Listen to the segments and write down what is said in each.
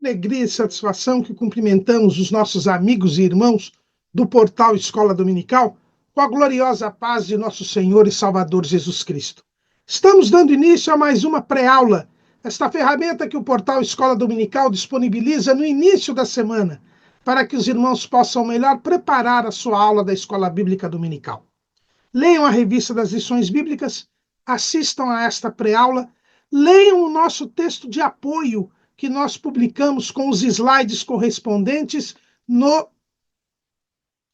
Alegria e satisfação que cumprimentamos os nossos amigos e irmãos do portal Escola Dominical com a gloriosa paz de nosso Senhor e Salvador Jesus Cristo. Estamos dando início a mais uma pré-aula, esta ferramenta que o portal Escola Dominical disponibiliza no início da semana, para que os irmãos possam melhor preparar a sua aula da Escola Bíblica Dominical. Leiam a revista das lições bíblicas, assistam a esta pré-aula, leiam o nosso texto de apoio que nós publicamos com os slides correspondentes no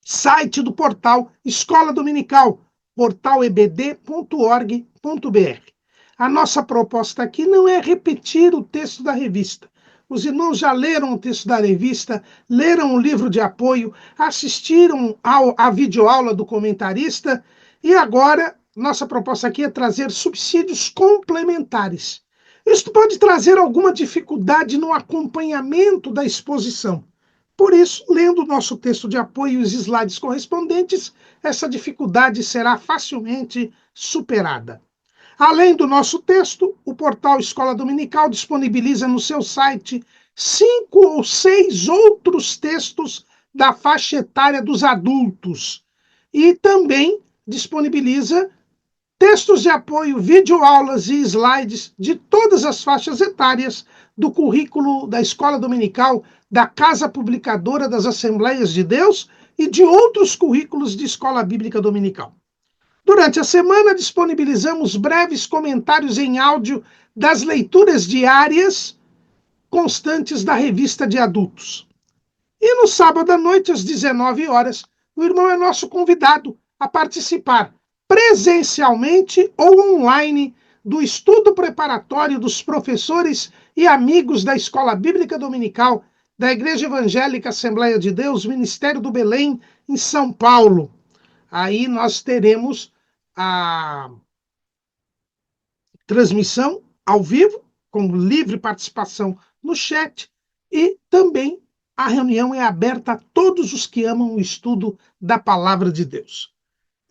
site do portal Escola Dominical, portalebd.org.br. A nossa proposta aqui não é repetir o texto da revista. Os irmãos já leram o texto da revista, leram o livro de apoio, assistiram à videoaula do comentarista e agora nossa proposta aqui é trazer subsídios complementares. Isto pode trazer alguma dificuldade no acompanhamento da exposição. Por isso, lendo o nosso texto de apoio e os slides correspondentes, essa dificuldade será facilmente superada. Além do nosso texto, o portal Escola Dominical disponibiliza no seu site 5 ou 6 outros textos da faixa etária dos adultos e também disponibiliza textos de apoio, videoaulas e slides de todas as faixas etárias do currículo da Escola Dominical, da Casa Publicadora das Assembleias de Deus e de outros currículos de Escola Bíblica Dominical. Durante a semana, disponibilizamos breves comentários em áudio das leituras diárias constantes da revista de adultos. E no sábado à noite, às 19 horas, o irmão é nosso convidado a participar presencialmente ou online do estudo preparatório dos professores e amigos da Escola Bíblica Dominical da Igreja Evangélica Assembleia de Deus, Ministério do Belém, em São Paulo. Aí nós teremos a transmissão ao vivo, com livre participação no chat, e também a reunião é aberta a todos os que amam o estudo da Palavra de Deus.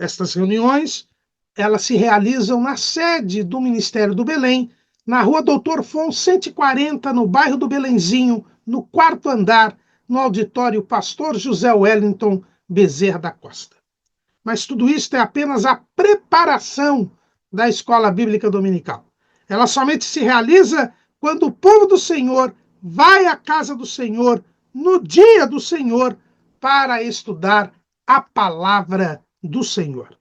Estas reuniões, elas se realizam na sede do Ministério do Belém, na rua Doutor Fon 140, no bairro do Belenzinho, no 4º andar, no auditório Pastor José Wellington Bezerra da Costa. Mas tudo isso é apenas a preparação da Escola Bíblica Dominical. Ela somente se realiza quando o povo do Senhor vai à casa do Senhor, no dia do Senhor, para estudar a palavra do Senhor.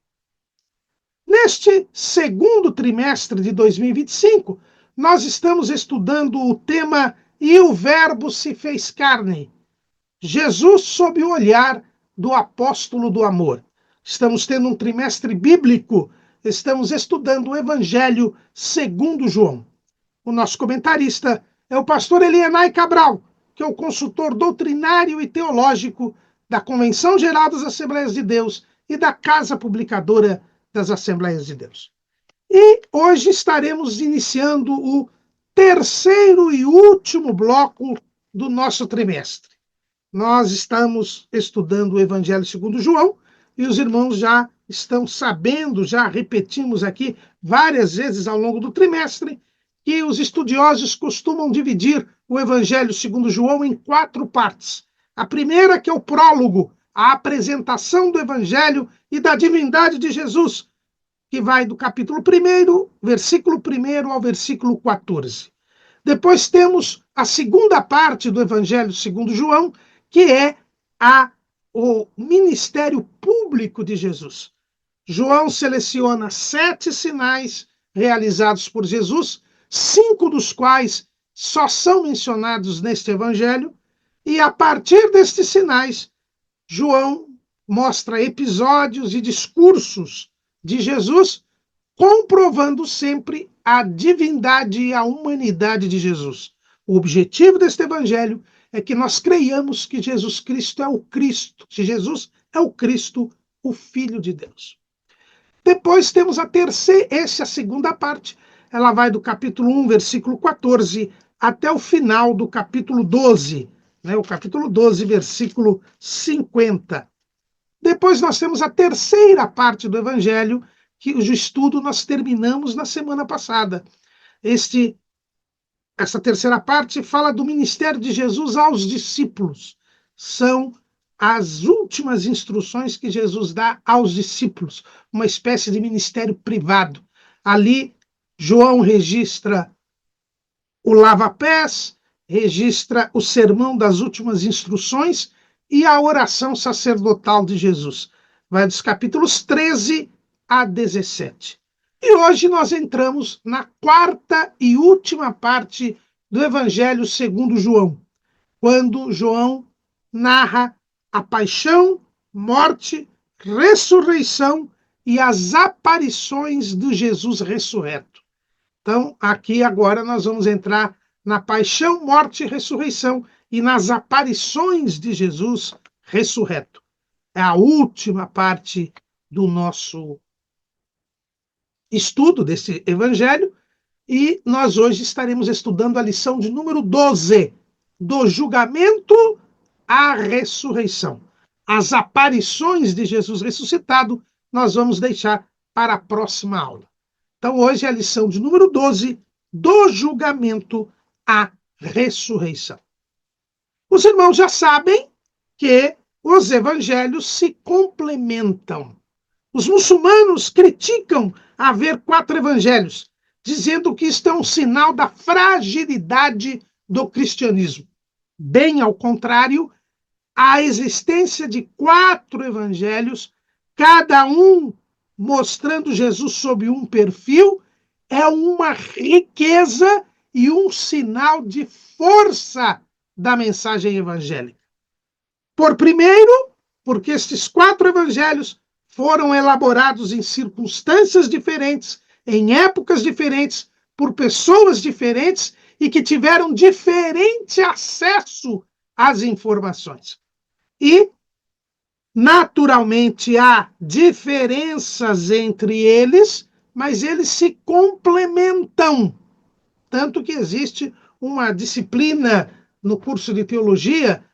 Neste segundo trimestre de 2025, nós estamos estudando o tema E o Verbo se fez carne. Jesus sob o olhar do apóstolo do amor. Estamos tendo um trimestre bíblico, estamos estudando o Evangelho segundo João. O nosso comentarista é o pastor Elienay Cabral, que é o consultor doutrinário e teológico da Convenção Geral das Assembleias de Deus e da Casa Publicadora das Assembleias de Deus. E hoje estaremos iniciando o terceiro e último bloco do nosso trimestre. Nós estamos estudando o Evangelho segundo João e os irmãos já estão sabendo, já repetimos aqui várias vezes ao longo do trimestre, que os estudiosos costumam dividir o Evangelho segundo João em 4 partes. A primeira, que é o prólogo, a apresentação do Evangelho e da divindade de Jesus, que vai do capítulo 1, versículo 1 ao versículo 14. Depois temos a segunda parte do Evangelho segundo João, que é o ministério público de Jesus. João seleciona 7 sinais realizados por Jesus, 5 dos quais só são mencionados neste Evangelho, e a partir destes sinais, João mostra episódios e discursos de Jesus, comprovando sempre a divindade e a humanidade de Jesus. O objetivo deste Evangelho é que nós creiamos que Jesus Cristo é o Cristo, que Jesus é o Cristo, o Filho de Deus. Depois temos a segunda parte, ela vai do capítulo 1, versículo 14, até o final do capítulo 12, o capítulo 12, versículo 50. Depois nós temos a terceira parte do Evangelho, cujo estudo nós terminamos na semana passada. Este essa terceira parte fala do ministério de Jesus aos discípulos. São as últimas instruções que Jesus dá aos discípulos, uma espécie de ministério privado. Ali, João registra o lava-pés, registra o sermão das últimas instruções e a oração sacerdotal de Jesus. Vai dos capítulos 13 a 17. E hoje nós entramos na quarta e última parte do Evangelho segundo João, quando João narra a paixão, morte, ressurreição e as aparições de Jesus ressurreto. Então, aqui agora nós vamos entrar na paixão, morte e ressurreição e nas aparições de Jesus ressurreto. É a última parte do nosso estudo desse evangelho e nós hoje estaremos estudando a lição de número 12, do julgamento à ressurreição. As aparições de Jesus ressuscitado nós vamos deixar para a próxima aula. Então hoje é a lição de número 12, do julgamento à ressurreição. Os irmãos já sabem que os evangelhos se complementam. Os muçulmanos criticam haver 4 evangelhos, dizendo que isto é um sinal da fragilidade do cristianismo. Bem ao contrário, a existência de 4 evangelhos, cada um mostrando Jesus sob um perfil, é uma riqueza e um sinal de força da mensagem evangélica. Por primeiro, porque estes 4 evangelhos foram elaborados em circunstâncias diferentes, em épocas diferentes, por pessoas diferentes e que tiveram diferente acesso às informações. E, naturalmente, há diferenças entre eles, mas eles se complementam. Tanto que existe uma disciplina no curso de teologia,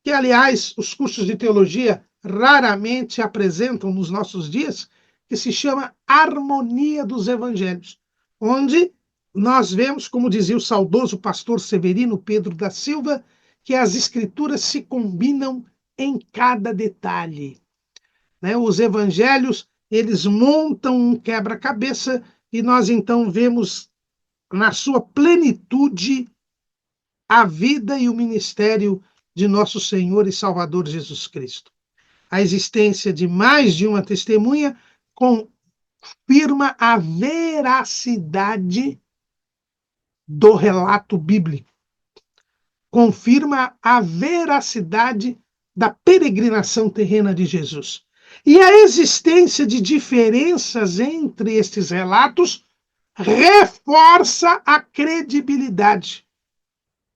que, aliás, os cursos de teologia raramente apresentam nos nossos dias, que se chama Harmonia dos Evangelhos, onde nós vemos, como dizia o saudoso pastor Severino Pedro da Silva, que as escrituras se combinam em cada detalhe. Os evangelhos, eles montam um quebra-cabeça e nós então vemos na sua plenitude a vida e o ministério de nosso Senhor e Salvador Jesus Cristo. A existência de mais de uma testemunha confirma a veracidade do relato bíblico, confirma a veracidade da peregrinação terrena de Jesus. E a existência de diferenças entre estes relatos reforça a credibilidade.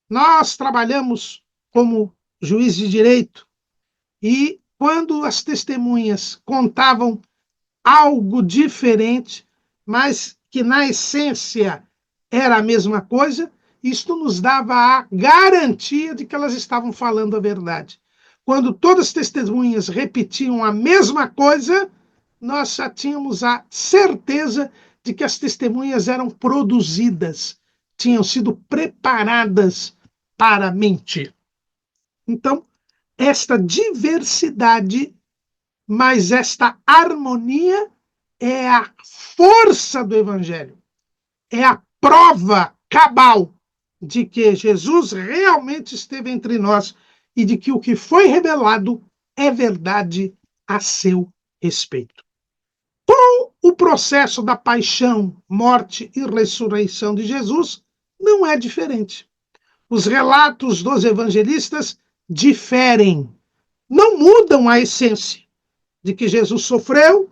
Nós trabalhamos como juiz de direito e quando as testemunhas contavam algo diferente, mas que na essência era a mesma coisa, isto nos dava a garantia de que elas estavam falando a verdade. Quando todas as testemunhas repetiam a mesma coisa, nós já tínhamos a certeza de que as testemunhas eram produzidas, tinham sido preparadas para mentir. Então, esta diversidade, mas esta harmonia é a força do Evangelho, é a prova cabal de que Jesus realmente esteve entre nós e de que o que foi revelado é verdade a seu respeito. Com o processo da paixão, morte e ressurreição de Jesus, não é diferente. Os relatos dos evangelistas diferem, não mudam a essência de que Jesus sofreu,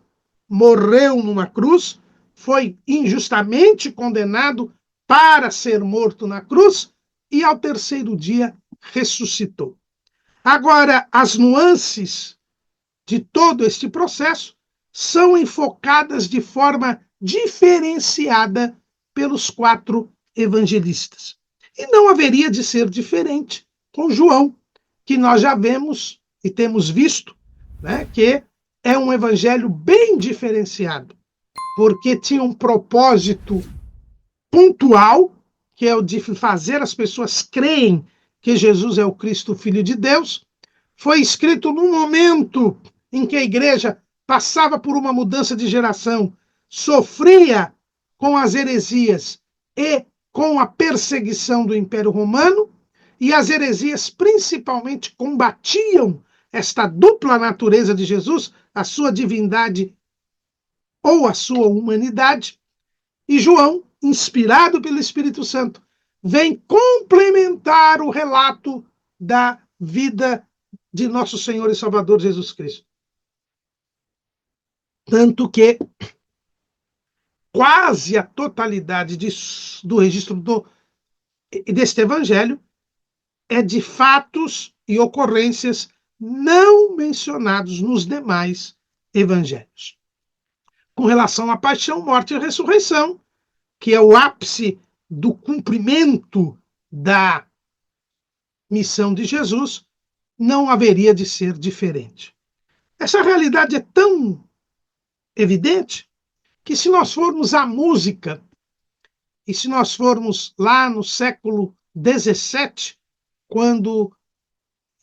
morreu numa cruz, foi injustamente condenado para ser morto na cruz e ao terceiro dia ressuscitou. Agora, as nuances de todo este processo são enfocadas de forma diferenciada pelos 4 evangelistas. E não haveria de ser diferente com João, que nós já vemos e temos visto, que é um evangelho bem diferenciado, porque tinha um propósito pontual, que é o de fazer as pessoas crerem que Jesus é o Cristo, Filho de Deus, foi escrito num momento em que a igreja passava por uma mudança de geração, sofria com as heresias e com a perseguição do Império Romano, e as heresias principalmente combatiam esta dupla natureza de Jesus, a sua divindade ou a sua humanidade, e João, inspirado pelo Espírito Santo, vem complementar o relato da vida de nosso Senhor e Salvador Jesus Cristo. Tanto que quase a totalidade do registro deste evangelho é de fatos e ocorrências não mencionados nos demais evangelhos. Com relação à paixão, morte e ressurreição, que é o ápice do cumprimento da missão de Jesus, não haveria de ser diferente. Essa realidade é tão evidente que, se nós formos à música, e se nós formos lá no século XVII, quando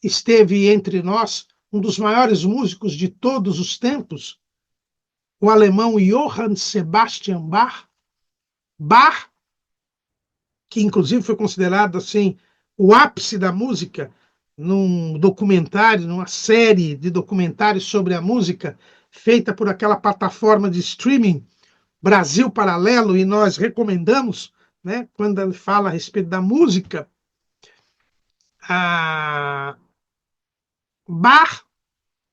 esteve entre nós um dos maiores músicos de todos os tempos, o alemão Johann Sebastian Bach, que inclusive foi considerado assim o ápice da música, num documentário, numa série de documentários sobre a música, feita por aquela plataforma de streaming Brasil Paralelo, e nós recomendamos, né, quando ele fala a respeito da música. A Bach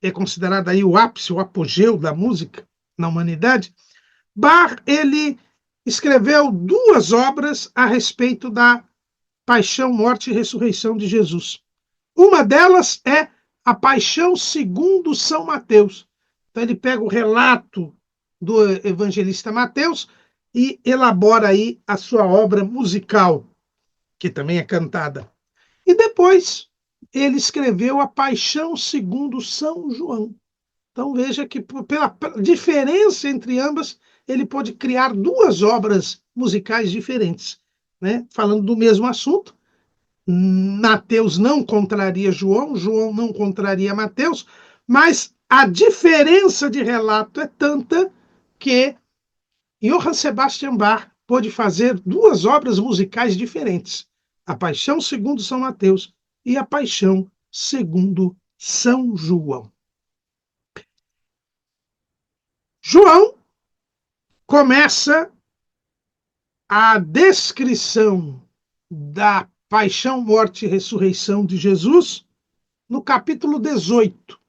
é considerado aí o ápice, o apogeu da música na humanidade. Bach, ele escreveu 2 obras a respeito da paixão, morte e ressurreição de Jesus. Uma delas é a Paixão segundo São Mateus. Então ele pega o relato do evangelista Mateus e elabora aí a sua obra musical, que também é cantada. E depois ele escreveu a Paixão segundo São João. Então veja que pela diferença entre ambas, ele pôde criar 2 obras musicais diferentes, né? Falando do mesmo assunto. Mateus não contraria João, João não contraria Mateus, mas a diferença de relato é tanta que Johann Sebastian Bach pôde fazer 2 obras musicais diferentes: a Paixão segundo São Mateus e a Paixão segundo São João. João começa a descrição da paixão, morte e ressurreição de Jesus no capítulo 18,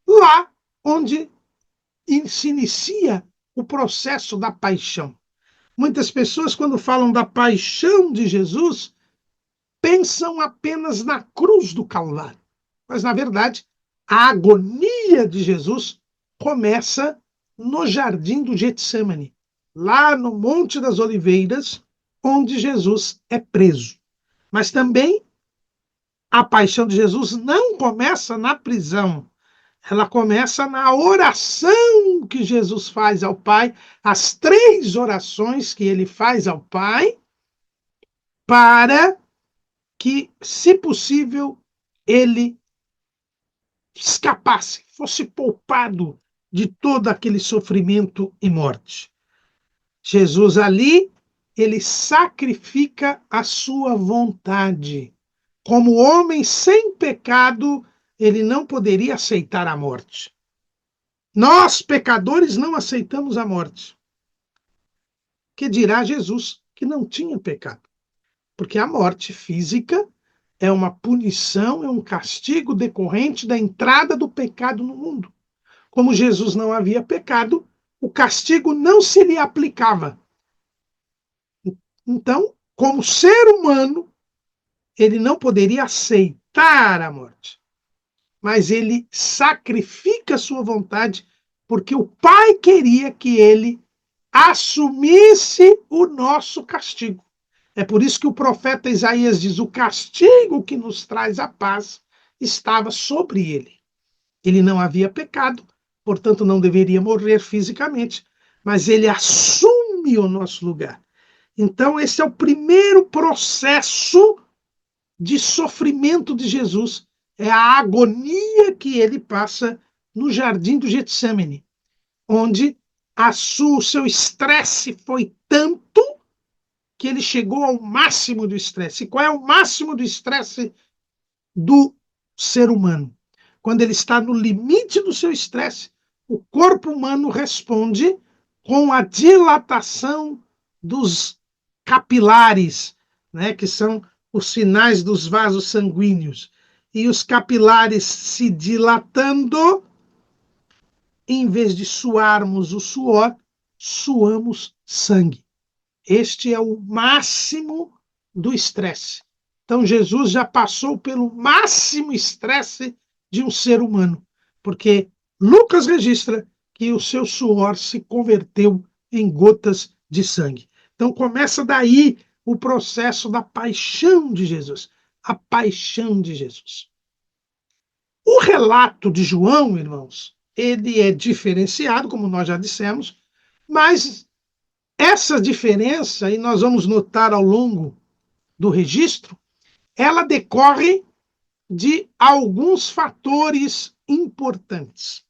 lá onde se inicia o processo da paixão. Muitas pessoas, quando falam da paixão de Jesus, pensam apenas na cruz do Calvário. Mas, na verdade, a agonia de Jesus começa no jardim do Getsemane, lá no Monte das Oliveiras, onde Jesus é preso. Mas também a paixão de Jesus não começa na prisão. Ela começa na oração que Jesus faz ao Pai, as 3 orações que ele faz ao Pai, para que, se possível, ele escapasse, fosse poupado de todo aquele sofrimento e morte. Jesus ali, ele sacrifica a sua vontade. Como homem sem pecado, ele não poderia aceitar a morte. Nós, pecadores, não aceitamos a morte. Que dirá Jesus, que não tinha pecado? Porque a morte física é uma punição, é um castigo decorrente da entrada do pecado no mundo. Como Jesus não havia pecado, o castigo não se lhe aplicava. Então, como ser humano, ele não poderia aceitar a morte. Mas ele sacrifica a sua vontade porque o Pai queria que ele assumisse o nosso castigo. É por isso que o profeta Isaías diz: o castigo que nos traz a paz estava sobre ele. Ele não havia pecado, portanto não deveria morrer fisicamente, mas ele assume o nosso lugar. Então, esse é o primeiro processo de sofrimento de Jesus. É a agonia que ele passa no jardim do Getsemane, onde o seu estresse foi tanto que ele chegou ao máximo do estresse. E qual é o máximo do estresse do ser humano? Quando ele está no limite do seu estresse, o corpo humano responde com a dilatação dos capilares, né, que são os sinais dos vasos sanguíneos. E os capilares se dilatando, em vez de suarmos o suor, suamos sangue. Este é o máximo do estresse. Então, Jesus já passou pelo máximo estresse de um ser humano, porque Lucas registra que o seu suor se converteu em gotas de sangue. Então, começa daí o processo da paixão de Jesus. A paixão de Jesus. O relato de João, irmãos, ele é diferenciado, como nós já dissemos, mas essa diferença, e nós vamos notar ao longo do registro, ela decorre de alguns fatores importantes.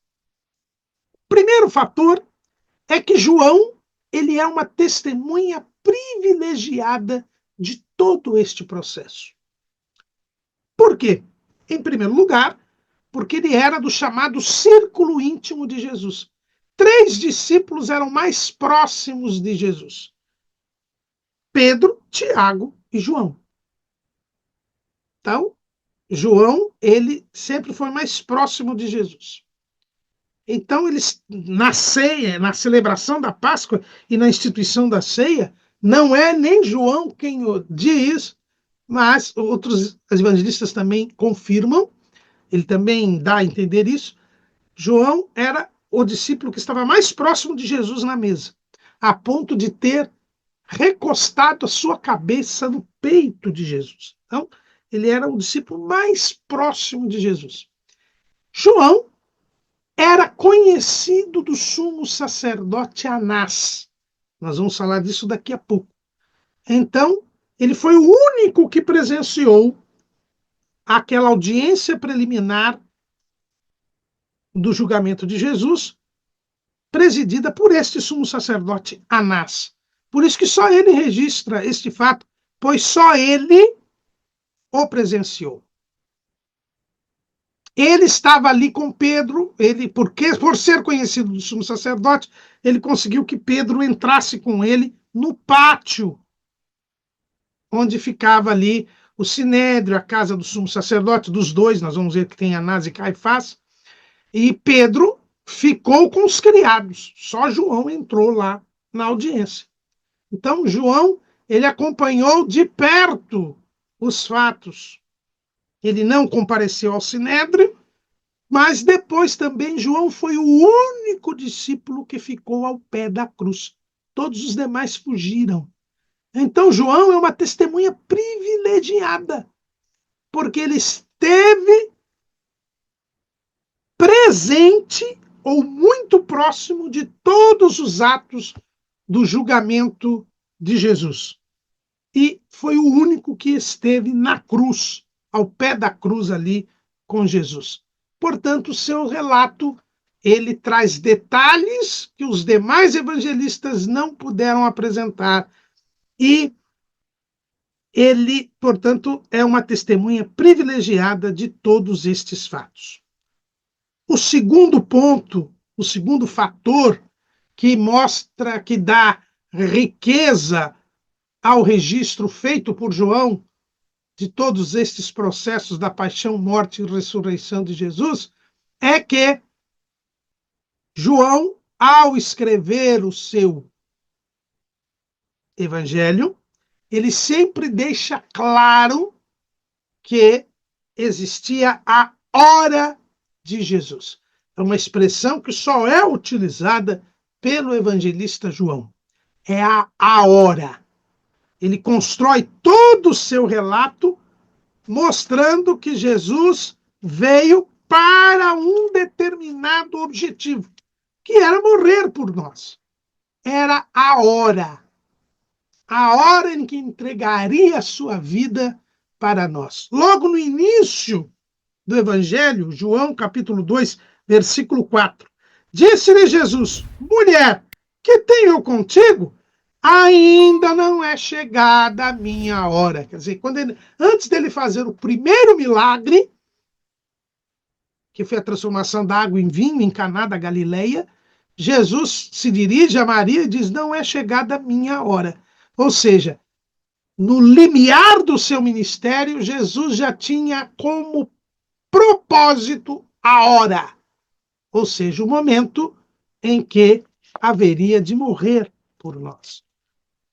O primeiro fator é que João ele é uma testemunha privilegiada de todo este processo. Por quê? Em primeiro lugar, porque ele era do chamado círculo íntimo de Jesus. 3 discípulos eram mais próximos de Jesus: Pedro, Tiago e João. Então, João, ele sempre foi mais próximo de Jesus. Então, eles, na ceia, na celebração da Páscoa e na instituição da ceia, não é nem João quem o diz, mas outros evangelistas também confirmam, ele também dá a entender isso. João era o discípulo que estava mais próximo de Jesus na mesa, a ponto de ter recostado a sua cabeça no peito de Jesus. Então, ele era o discípulo mais próximo de Jesus. João era conhecido do sumo sacerdote Anás. Nós vamos falar disso daqui a pouco. Então, ele foi o único que presenciou aquela audiência preliminar do julgamento de Jesus, presidida por este sumo sacerdote Anás. Por isso que só ele registra este fato, pois só ele o presenciou. Ele estava ali com Pedro, por ser conhecido do sumo sacerdote, ele conseguiu que Pedro entrasse com ele no pátio, onde ficava ali o sinédrio, a casa do sumo sacerdote, dos dois, nós vamos ver que tem Anás e Caifás, e Pedro ficou com os criados, só João entrou lá na audiência. Então, João, ele acompanhou de perto os fatos. Ele não compareceu ao sinédrio, mas depois também João foi o único discípulo que ficou ao pé da cruz. Todos os demais fugiram. Então João é uma testemunha privilegiada, porque ele esteve presente ou muito próximo de todos os atos do julgamento de Jesus. E foi o único que esteve na cruz, ao pé da cruz ali com Jesus. Portanto, o seu relato, ele traz detalhes que os demais evangelistas não puderam apresentar. E ele, portanto, é uma testemunha privilegiada de todos estes fatos. O segundo ponto, o segundo fator que mostra, que dá riqueza ao registro feito por João de todos estes processos da paixão, morte e ressurreição de Jesus, é que João, ao escrever o seu evangelho, ele sempre deixa claro que existia a hora de Jesus. É uma expressão que só é utilizada pelo evangelista João. É a hora. Ele constrói todo o seu relato mostrando que Jesus veio para um determinado objetivo, que era morrer por nós. Era a hora. a hora em que entregaria a sua vida para nós. Logo no início do Evangelho, João capítulo 2, versículo 4, disse-lhe Jesus: mulher, que tenho eu contigo? Ainda não é chegada a minha hora. Quer dizer, antes dele fazer o primeiro milagre, que foi a transformação da água em vinho em Caná da Galileia, Jesus se dirige a Maria e diz: não é chegada a minha hora. Ou seja, no limiar do seu ministério, Jesus já tinha como propósito a hora, ou seja, o momento em que haveria de morrer por nós.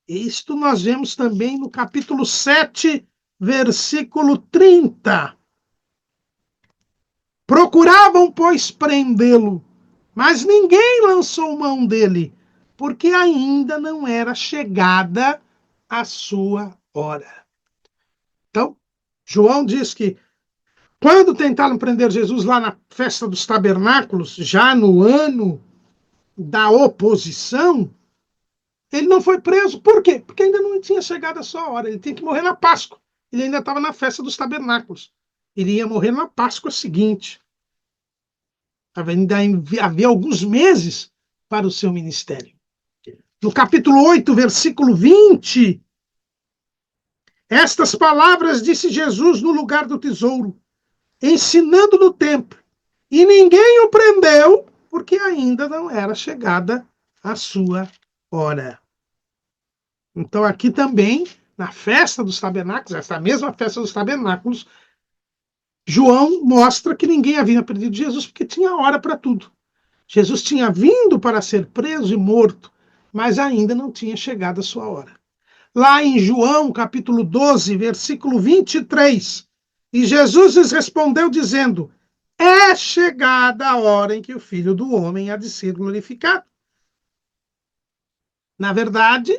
Isto nós vemos também no capítulo 7, versículo 30. Procuravam, pois, prendê-lo, mas ninguém lançou mão dele, porque ainda não era chegada a sua hora. Então, João diz que quando tentaram prender Jesus lá na festa dos tabernáculos, já no ano da oposição, ele não foi preso. Por quê? Porque ainda não tinha chegado a sua hora. Ele tinha que morrer na Páscoa. Ele ainda estava na festa dos tabernáculos. Ele ia morrer na Páscoa seguinte. Ainda havia alguns meses para o seu ministério. No capítulo 8, versículo 20, estas palavras disse Jesus no lugar do tesouro, ensinando no templo. E ninguém o prendeu, porque ainda não era chegada a sua hora. Então, aqui também, na festa dos tabernáculos, essa mesma festa dos tabernáculos, João mostra que ninguém havia prendido Jesus, porque tinha hora para tudo. Jesus tinha vindo para ser preso e morto, mas ainda não tinha chegado a sua hora. Lá em João, capítulo 12, versículo 23, e Jesus lhes respondeu dizendo: é chegada a hora em que o Filho do Homem há de ser glorificado. Na verdade,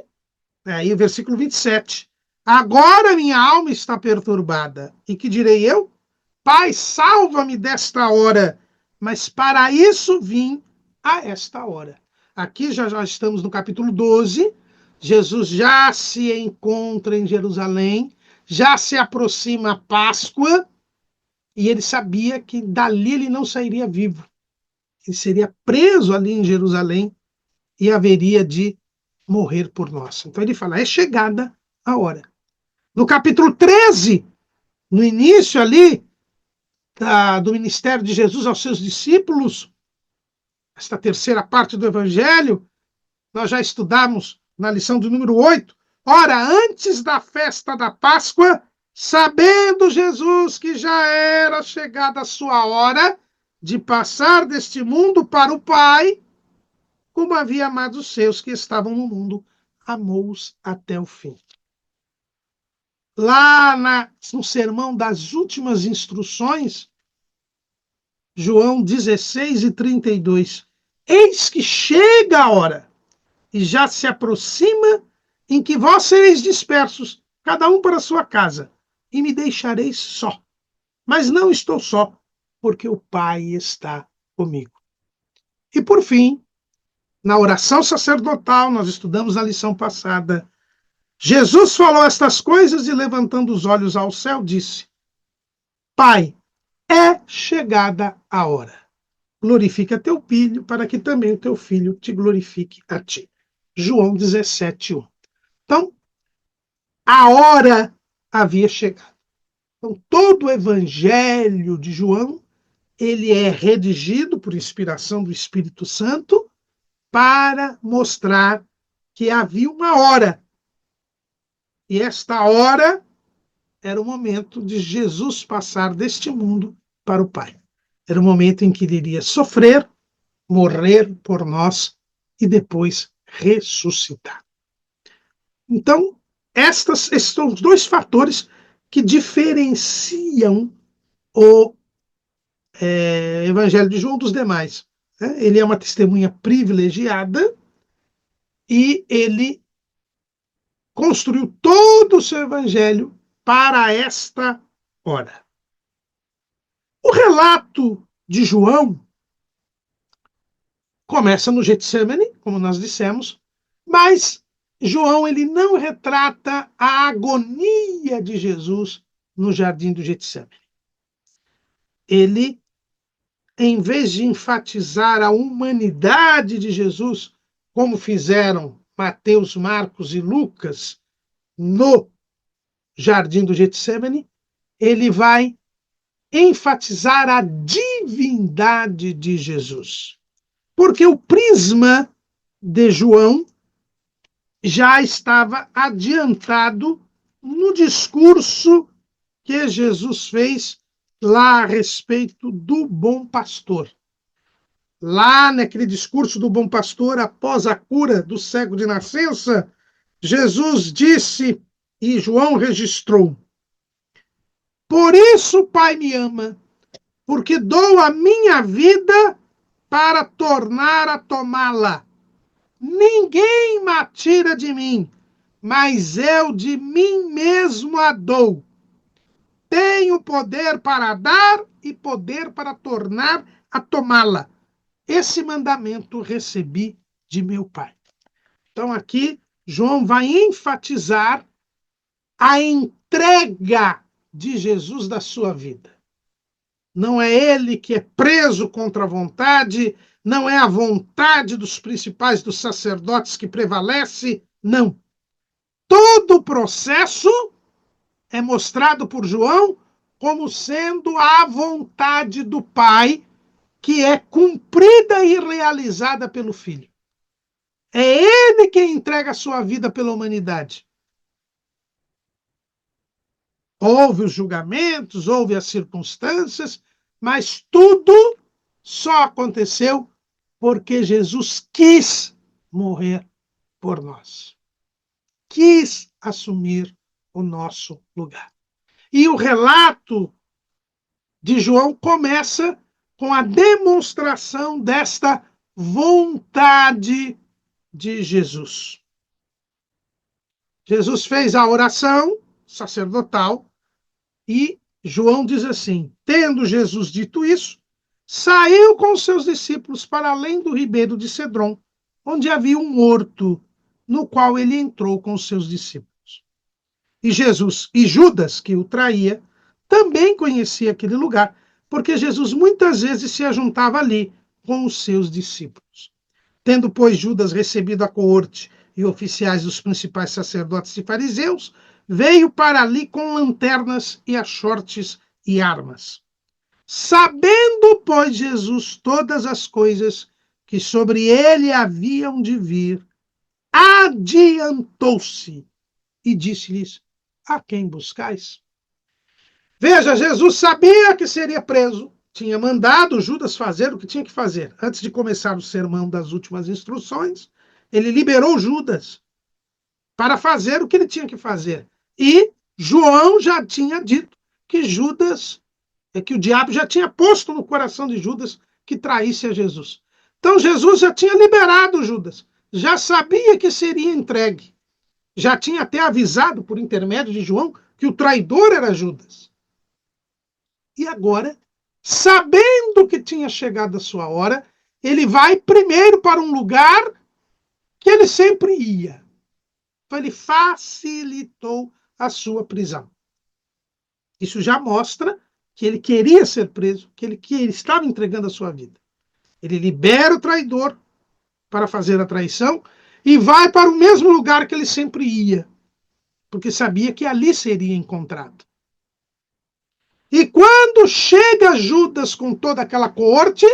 aí o versículo 27, agora minha alma está perturbada, e que direi eu? Pai, salva-me desta hora, mas para isso vim a esta hora. Aqui já estamos no capítulo 12, Jesus já se encontra em Jerusalém, já se aproxima a Páscoa, e ele sabia que dali ele não sairia vivo. Ele seria preso ali em Jerusalém e haveria de morrer por nós. Então ele fala, é chegada a hora. No capítulo 13, no início ali do ministério de Jesus aos seus discípulos, esta terceira parte do Evangelho, nós já estudamos na lição do número 8. Ora, antes da festa da Páscoa, sabendo Jesus que já era chegada a sua hora de passar deste mundo para o Pai, como havia amado os seus que estavam no mundo, amou-os até o fim. Lá no sermão das últimas instruções, João 16 e 32, eis que chega a hora, e já se aproxima, em que vós sereis dispersos, cada um para a sua casa, e me deixareis só. Mas não estou só, porque o Pai está comigo. E por fim, na oração sacerdotal, nós estudamos na lição passada, Jesus falou estas coisas e, levantando os olhos ao céu, disse: Pai, é chegada a hora. Glorifica teu filho, para que também o teu filho te glorifique a ti. João 17, 1. Então, a hora havia chegado. Então, todo o evangelho de João, ele é redigido por inspiração do Espírito Santo para mostrar que havia uma hora. E esta hora era o momento de Jesus passar deste mundo para o Pai. Era o momento em que ele iria sofrer, morrer por nós e depois ressuscitar. Então, estes são os dois fatores que diferenciam o Evangelho de João dos demais. Ele é uma testemunha privilegiada e ele construiu todo o seu Evangelho para esta hora. O relato de João começa no Getsemane, como nós dissemos, mas João ele não retrata a agonia de Jesus no jardim do Getsemane. Ele, em vez de enfatizar a humanidade de Jesus, como fizeram Mateus, Marcos e Lucas no jardim do Getsemane, ele vai enfatizar a divindade de Jesus. Porque o prisma de João já estava adiantado no discurso que Jesus fez lá a respeito do bom pastor. Lá naquele discurso do bom pastor, após a cura do cego de nascença, Jesus disse, e João registrou: por isso o Pai me ama, porque dou a minha vida para tornar a tomá-la. Ninguém me tira de mim, mas eu de mim mesmo a dou. Tenho poder para dar e poder para tornar a tomá-la. Esse mandamento recebi de meu Pai. Então aqui João vai enfatizar a entrega de Jesus da sua vida. Não é ele que é preso contra a vontade, não é a vontade dos principais dos sacerdotes que prevalece, não. Todo o processo é mostrado por João como sendo a vontade do Pai, que é cumprida e realizada pelo Filho. É ele quem entrega a sua vida pela humanidade. Houve os julgamentos, houve as circunstâncias, mas tudo só aconteceu porque Jesus quis morrer por nós. Quis assumir o nosso lugar. E o relato de João começa com a demonstração desta vontade de Jesus. Jesus fez a oração sacerdotal e João diz assim: tendo Jesus dito isso, saiu com seus discípulos para além do ribeiro de Cedron, onde havia um horto, no qual ele entrou com seus discípulos. E Jesus e Judas, que o traía, também conhecia aquele lugar, porque Jesus muitas vezes se ajuntava ali com os seus discípulos. Tendo, pois, Judas recebido a coorte e oficiais dos principais sacerdotes e fariseus, veio para ali com lanternas e achortes e armas. Sabendo, pois, Jesus todas as coisas que sobre ele haviam de vir, adiantou-se e disse-lhes: a quem buscais? Veja, Jesus sabia que seria preso, tinha mandado Judas fazer o que tinha que fazer. Antes de começar o sermão das últimas instruções, ele liberou Judas para fazer o que ele tinha que fazer. E João já tinha dito que Judas, que o diabo já tinha posto no coração de Judas que traísse a Jesus. Então Jesus já tinha liberado Judas, já sabia que seria entregue. Já tinha até avisado por intermédio de João que o traidor era Judas. E agora, sabendo que tinha chegado a sua hora, ele vai primeiro para um lugar que ele sempre ia. Então ele facilitou a sua prisão. Isso já mostra que ele queria ser preso, que ele estava entregando a sua vida. Ele libera o traidor para fazer a traição e vai para o mesmo lugar que ele sempre ia, porque sabia que ali seria encontrado. E quando chega Judas com toda aquela coorte,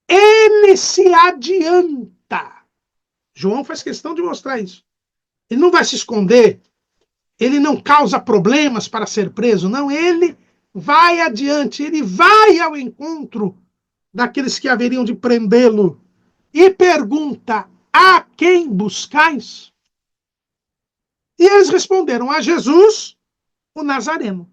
ele se adianta. João faz questão de mostrar isso. Ele não vai se esconder, ele não causa problemas para ser preso, não, ele vai adiante, ele vai ao encontro daqueles que haveriam de prendê-lo e pergunta: a quem buscais? E eles responderam: a Jesus, o Nazareno.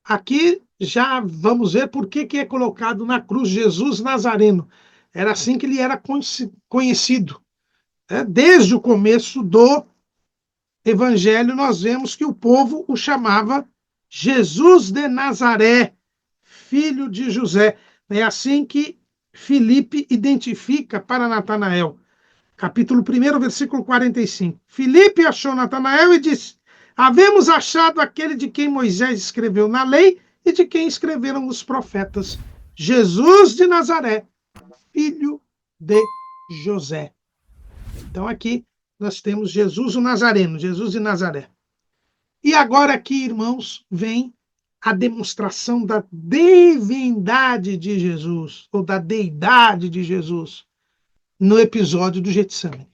Aqui já vamos ver por que é colocado na cruz Jesus Nazareno. Era assim que ele era conhecido. Desde o começo do Evangelho, nós vemos que o povo o chamava Jesus de Nazaré, filho de José. É assim que Filipe identifica para Natanael. Capítulo 1, versículo 45. Filipe achou Natanael e disse: havemos achado aquele de quem Moisés escreveu na lei e de quem escreveram os profetas, Jesus de Nazaré, filho de José. Então aqui nós temos Jesus o Nazareno, Jesus de Nazaré. E agora aqui, irmãos, vem a demonstração da divindade de Jesus, ou da deidade de Jesus, no episódio do Getsemane.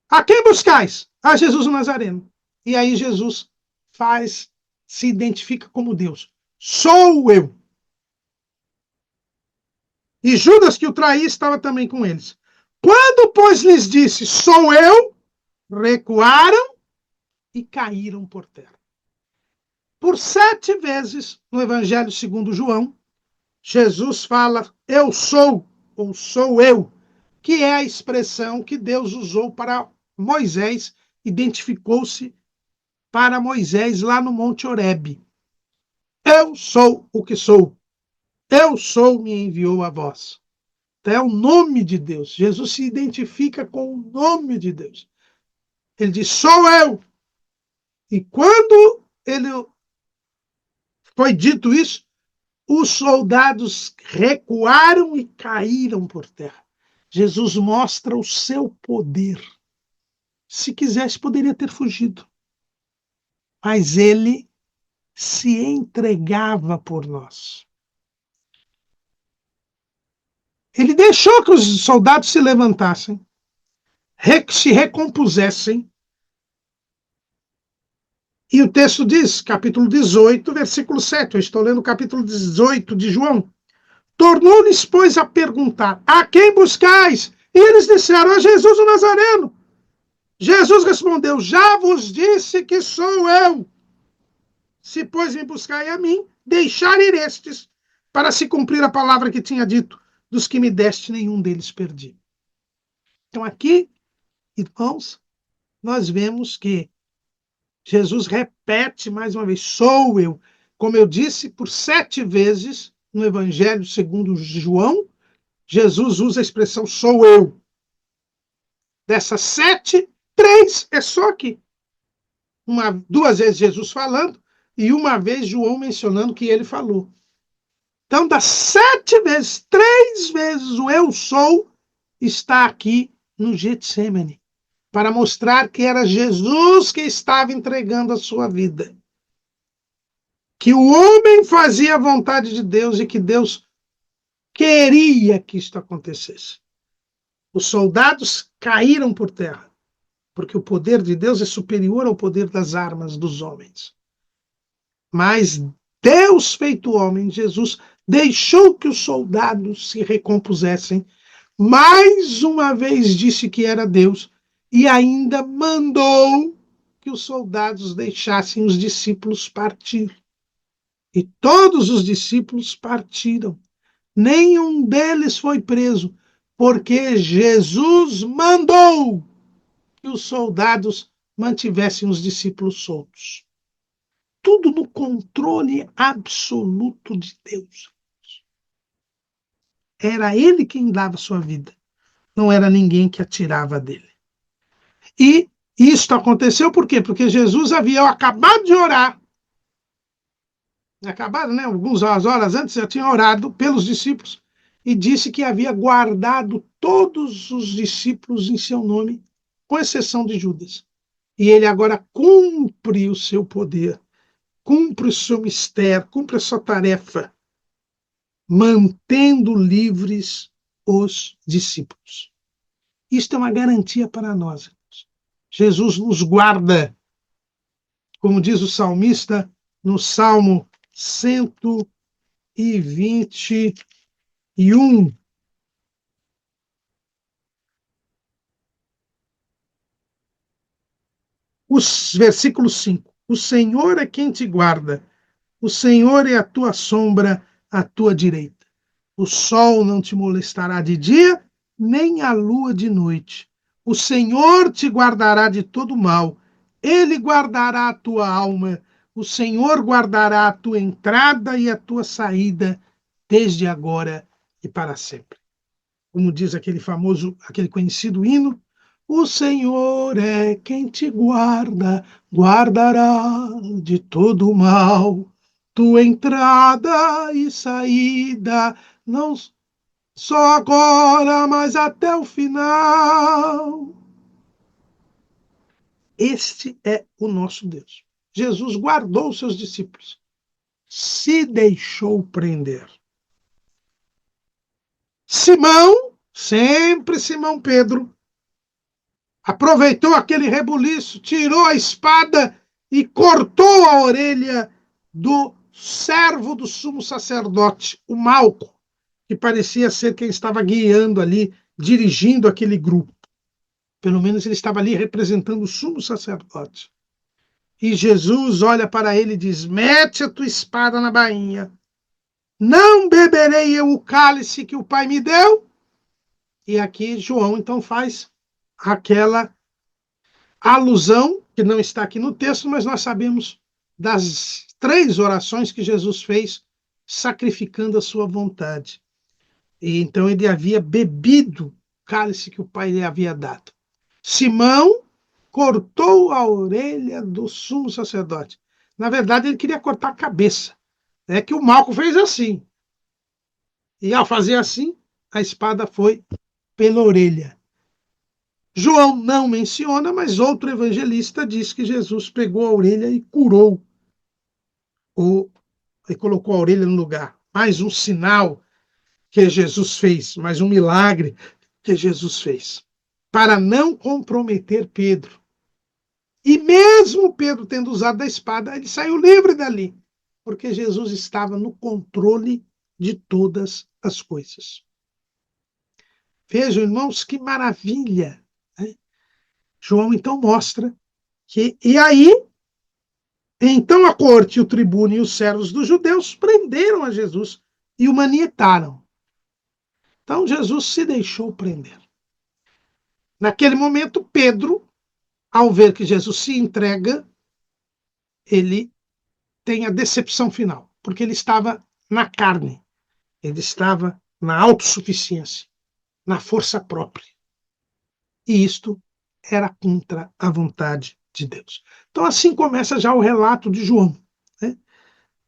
A quem buscais? A Jesus o Nazareno. E aí Jesus se identifica como Deus. Sou eu. E Judas, que o traía, estava também com eles. Quando, pois, lhes disse, sou eu, recuaram e caíram por terra. Por 7 vezes, no Evangelho segundo João, Jesus fala, eu sou, ou sou eu, que é a expressão que Deus usou para Moisés, identificou-se para Moisés lá no Monte Horebe. Eu sou o que sou. Eu sou, me enviou a vós. Então, é o nome de Deus. Jesus se identifica com o nome de Deus. Ele diz, sou eu. E quando ele foi dito isso, os soldados recuaram e caíram por terra. Jesus mostra o seu poder. Se quisesse, poderia ter fugido. Mas ele se entregava por nós. Ele deixou que os soldados se levantassem, se recompusessem. E o texto diz, capítulo 18, versículo 7, eu estou lendo o capítulo 18 de João. Tornou-lhes, pois, a perguntar, a quem buscais? E eles disseram, a Jesus o Nazareno. Jesus respondeu, já vos disse que sou eu. Se, pois, me buscai a mim, deixar ir estes, para se cumprir a palavra que tinha dito, dos que me deste, nenhum deles perdi. Então aqui, irmãos, nós vemos que Jesus repete mais uma vez, sou eu. Como eu disse, por 7 vezes no Evangelho segundo João, Jesus usa a expressão sou eu. Dessas 7, 3 é só aqui. 2 vezes Jesus falando e 1 vez João mencionando que ele falou. Então, das 7 vezes, 3 vezes o eu sou está aqui no Getsemane, para mostrar que era Jesus que estava entregando a sua vida. Que o homem fazia a vontade de Deus e que Deus queria que isto acontecesse. Os soldados caíram por terra, porque o poder de Deus é superior ao poder das armas dos homens. Mas Deus feito homem, Jesus, deixou que os soldados se recompusessem, mais uma vez disse que era Deus, e ainda mandou que os soldados deixassem os discípulos partir. E todos os discípulos partiram. Nenhum deles foi preso, porque Jesus mandou que os soldados mantivessem os discípulos soltos. Tudo no controle absoluto de Deus. Era ele quem dava sua vida. Não era ninguém que atirava dele. E isto aconteceu por quê? Porque Jesus havia acabado de orar. Acabado, né? Algumas horas antes já tinha orado pelos discípulos e disse que havia guardado todos os discípulos em seu nome, com exceção de Judas. E ele agora cumpre o seu poder, cumpre o seu mistério, cumpre a sua tarefa, mantendo livres os discípulos. Isto é uma garantia para nós. Jesus nos guarda, como diz o salmista no Salmo 121. Versículo 5. O Senhor é quem te guarda, o Senhor é a tua sombra à tua direita. O sol não te molestará de dia, nem a lua de noite. O Senhor te guardará de todo mal, ele guardará a tua alma. O Senhor guardará a tua entrada e a tua saída, desde agora e para sempre. Como diz aquele conhecido hino, o Senhor é quem te guarda, guardará de todo mal. Tua entrada e saída, não só agora, mas até o final. Este é o nosso Deus. Jesus guardou os seus discípulos, se deixou prender. Simão, sempre Simão Pedro, aproveitou aquele rebuliço, tirou a espada e cortou a orelha do servo do sumo sacerdote, o Malco, que parecia ser quem estava guiando ali, dirigindo aquele grupo. Pelo menos ele estava ali representando o sumo sacerdote. E Jesus olha para ele e diz: mete a tua espada na bainha. Não beberei eu o cálice que o Pai me deu? E aqui João então faz aquela alusão, que não está aqui no texto, mas nós sabemos das 3 orações que Jesus fez sacrificando a sua vontade. E então ele havia bebido o cálice que o Pai lhe havia dado. Simão cortou a orelha do sumo sacerdote. Na verdade, ele queria cortar a cabeça. É que o Malco fez assim. E ao fazer assim, a espada foi pela orelha. João não menciona, mas outro evangelista diz que Jesus pegou a orelha e curou, e colocou a orelha no lugar. Mais um sinal que Jesus fez, mais um milagre que Jesus fez, para não comprometer Pedro. E mesmo Pedro tendo usado a espada, ele saiu livre dali, porque Jesus estava no controle de todas as coisas. Vejam, irmãos, que maravilha, né? João então mostra que, e aí, então a corte, o tribuno e os servos dos judeus prenderam a Jesus e o manietaram. Então Jesus se deixou prender. Naquele momento, Pedro, ao ver que Jesus se entrega, ele tem a decepção final, porque ele estava na carne, ele estava na autossuficiência, na força própria. E isto era contra a vontade de Deus. Então, assim começa já o relato de João, né?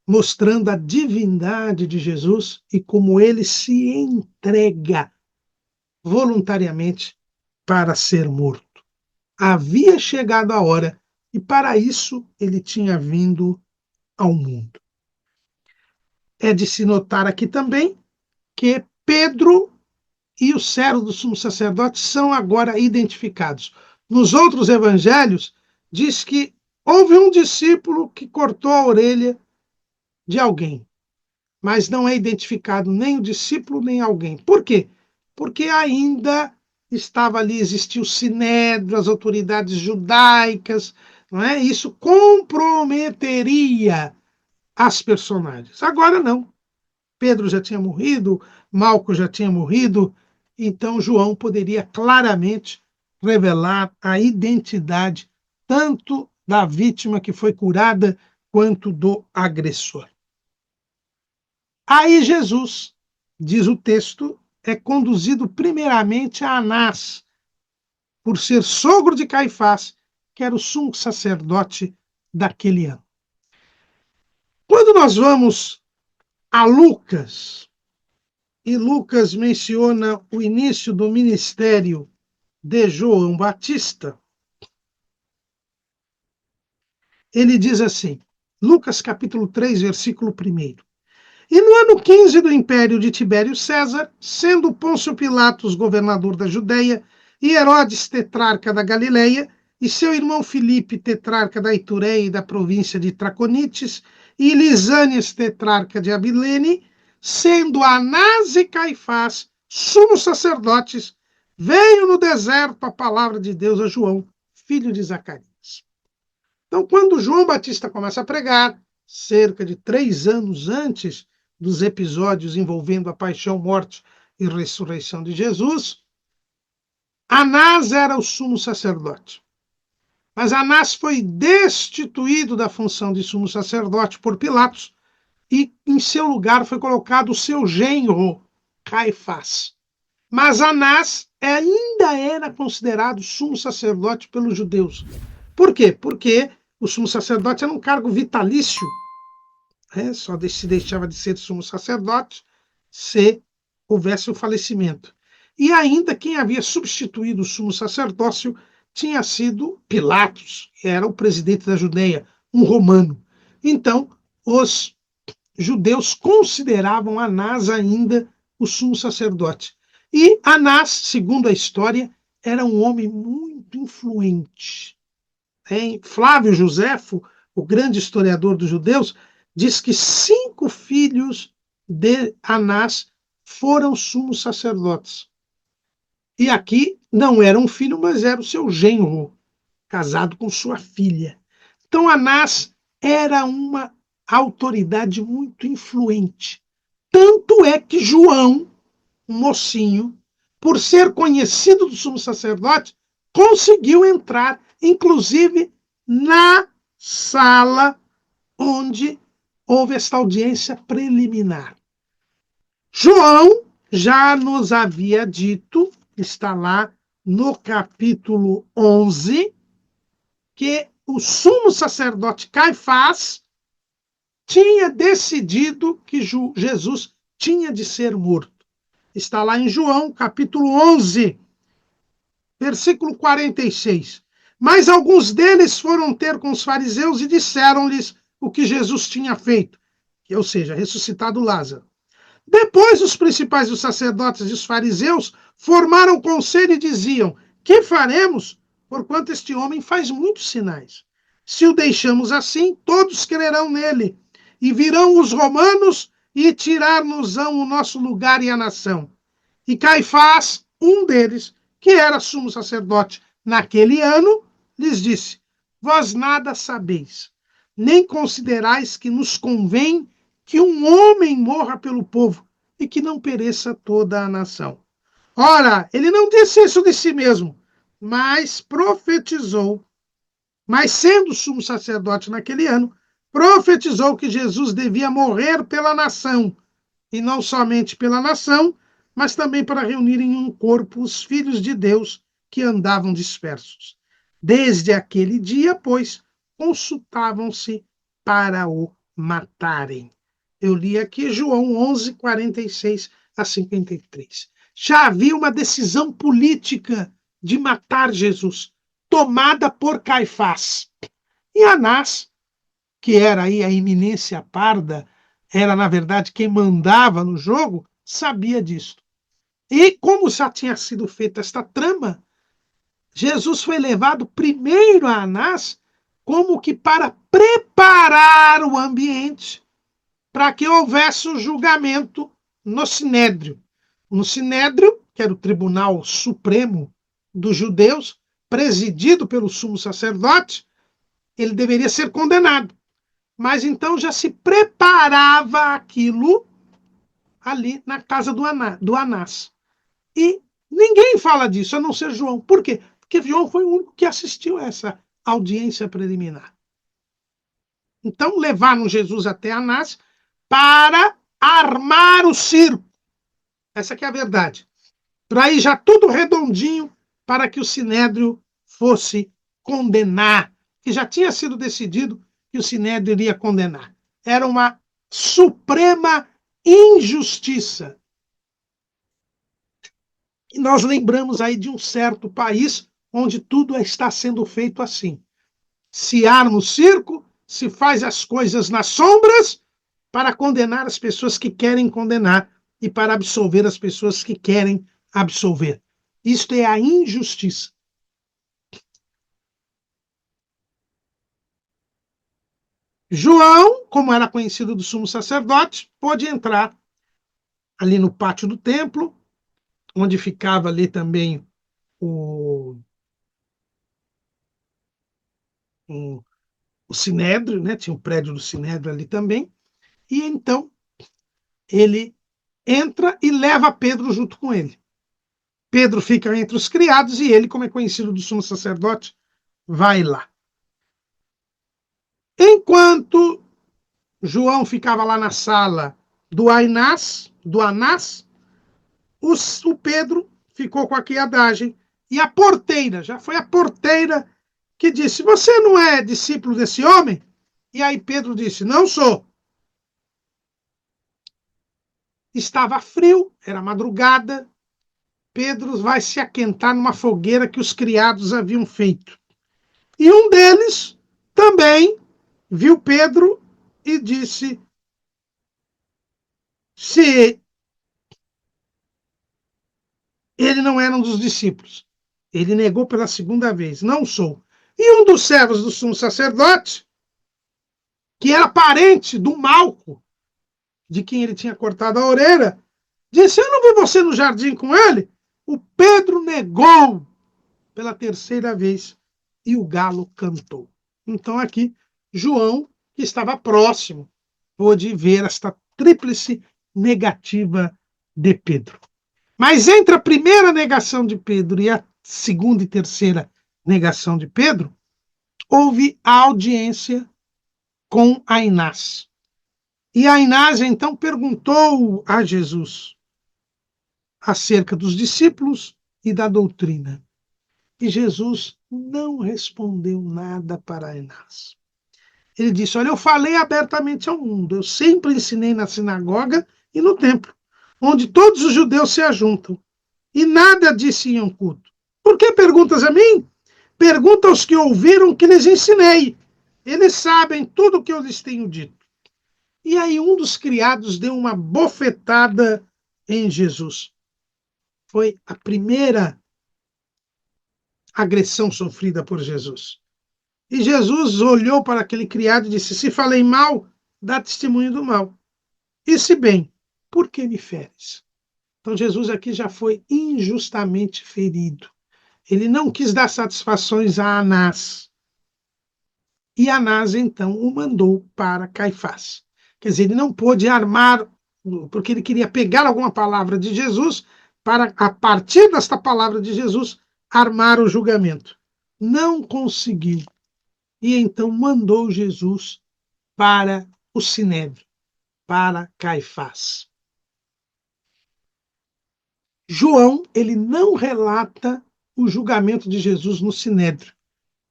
Mostrando a divindade de Jesus e como ele se entrega voluntariamente para ser morto. Havia chegado a hora e para isso ele tinha vindo ao mundo. É de se notar aqui também que Pedro e o servo do sumo sacerdote são agora identificados. Nos outros evangelhos, diz que houve um discípulo que cortou a orelha de alguém, mas não é identificado nem o discípulo nem alguém. Por quê? Porque ainda estava ali, existia o sinédrio, as autoridades judaicas, não é? Isso comprometeria as personagens. Agora não. Pedro já tinha morrido, Malco já tinha morrido, então João poderia claramente revelar a identidade tanto da vítima que foi curada quanto do agressor. Aí Jesus, diz o texto, é conduzido primeiramente a Anás, por ser sogro de Caifás, que era o sumo sacerdote daquele ano. Quando nós vamos a Lucas, e Lucas menciona o início do ministério de João Batista, ele diz assim, Lucas capítulo 3, versículo 1. E no ano 15 do império de Tibério César, sendo Pôncio Pilatos governador da Judéia, e Herodes tetrarca da Galileia, e seu irmão Filipe tetrarca da Itureia e da província de Traconites, e Lisânias tetrarca de Abilene, sendo Anás e Caifás sumos sacerdotes, veio no deserto a palavra de Deus a João, filho de Zacarias. Então, quando João Batista começa a pregar, cerca de 3 anos antes dos episódios envolvendo a paixão, morte e ressurreição de Jesus, Anás era o sumo sacerdote. Mas Anás foi destituído da função de sumo sacerdote por Pilatos e em seu lugar foi colocado o seu genro, Caifás. Mas Anás ainda era considerado sumo sacerdote pelos judeus. Por quê? Porque o sumo sacerdote era um cargo vitalício, só se deixava de ser sumo sacerdote se houvesse o falecimento. E ainda quem havia substituído o sumo sacerdócio tinha sido Pilatos, que era o presidente da Judeia, um romano. Então, os judeus consideravam Anás ainda o sumo sacerdote. E Anás, segundo a história, era um homem muito influente. Flávio Joséfo, o grande historiador dos judeus, diz que 5 filhos de Anás foram sumos sacerdotes. E aqui não era um filho, mas era o seu genro, casado com sua filha. Então Anás era uma autoridade muito influente. Tanto é que João, um mocinho, por ser conhecido do sumo sacerdote, conseguiu entrar, inclusive, na sala onde houve esta audiência preliminar. João já nos havia dito, está lá no capítulo 11, que o sumo sacerdote Caifás tinha decidido que Jesus tinha de ser morto. Está lá em João, capítulo 11, versículo 46. Mas alguns deles foram ter com os fariseus e disseram-lhes o que Jesus tinha feito, ou seja, ressuscitado Lázaro. Depois os principais dos sacerdotes e os fariseus formaram conselho e diziam: que faremos, porquanto este homem faz muitos sinais? Se o deixamos assim, todos crerão nele, e virão os romanos e tirar-nos-ão o nosso lugar e a nação. E Caifás, um deles, que era sumo sacerdote naquele ano, lhes disse: vós nada sabeis, nem considerais que nos convém que um homem morra pelo povo e que não pereça toda a nação. Ora, ele não disse isso de si mesmo, mas profetizou, mas sendo sumo sacerdote naquele ano, profetizou que Jesus devia morrer pela nação, e não somente pela nação, mas também para reunir em um corpo os filhos de Deus que andavam dispersos. Desde aquele dia, pois, consultavam-se para o matarem. Eu li aqui João 11, 46 a 53. Já havia uma decisão política de matar Jesus, tomada por Caifás. E Anás, que era aí a eminência parda, era, na verdade, quem mandava no jogo, sabia disso. E como já tinha sido feita esta trama, Jesus foi levado primeiro a Anás como que para preparar o ambiente para que houvesse o julgamento no Sinédrio. No Sinédrio, que era o Tribunal Supremo dos judeus, presidido pelo sumo sacerdote, ele deveria ser condenado. Mas então já se preparava aquilo ali na casa do Anás. E ninguém fala disso, a não ser João. Por quê? Porque João foi o único que assistiu a essa audiência preliminar. Então levaram Jesus até Anás para armar o circo. Essa que é a verdade. Para ir já tudo redondinho para que o Sinédrio fosse condenar, que já tinha sido decidido que o Sinédrio iria condenar. Era uma suprema injustiça. E nós lembramos aí de um certo país onde tudo está sendo feito assim. Se arma o circo, se faz as coisas nas sombras para condenar as pessoas que querem condenar e para absolver as pessoas que querem absolver. Isto é a injustiça. João, como era conhecido do sumo sacerdote, pôde entrar ali no pátio do templo, onde ficava ali também o Sinédrio, né? Tinha o prédio do Sinédrio ali também, e então ele entra e leva Pedro junto com ele. Pedro fica entre os criados e ele, como é conhecido do sumo sacerdote, vai lá. Enquanto João ficava lá na sala do Anás, o Pedro ficou com a criadagem. E a porteira, já foi a porteira que disse: Você não é discípulo desse homem? E aí Pedro disse: Não sou. Estava frio, era madrugada. Pedro vai se aquentar numa fogueira que os criados haviam feito. E um deles também viu Pedro e disse: Se ele não era um dos discípulos, ele negou pela segunda vez: Não sou. E um dos servos do sumo sacerdote, que era parente do Malco, de quem ele tinha cortado a orelha, disse: Eu não vi você no jardim com ele? O Pedro negou pela terceira vez e o galo cantou. Então, aqui, João, que estava próximo, pôde ver esta tríplice negativa de Pedro. Mas entre a primeira negação de Pedro e a segunda e terceira negação de Pedro, houve a audiência com Ainás. E Ainás então perguntou a Jesus acerca dos discípulos e da doutrina. E Jesus não respondeu nada para Ainás. Ele disse: Olha, eu falei abertamente ao mundo, eu sempre ensinei na sinagoga e no templo, onde todos os judeus se ajuntam, e nada disse em um culto. Por que perguntas a mim? Pergunta aos que ouviram que lhes ensinei. Eles sabem tudo o que eu lhes tenho dito. E aí um dos criados deu uma bofetada em Jesus. Foi a primeira agressão sofrida por Jesus. E Jesus olhou para aquele criado e disse: Se falei mal, dá testemunho do mal. E se bem, por que me feres? Então Jesus aqui já foi injustamente ferido. Ele não quis dar satisfações a Anás. E Anás, então, o mandou para Caifás. Quer dizer, ele não pôde armar, porque ele queria pegar alguma palavra de Jesus para, a partir desta palavra de Jesus, armar o julgamento. Não conseguiu. E então mandou Jesus para o Sinédrio, para Caifás. João, ele não relata o julgamento de Jesus no Sinédrio,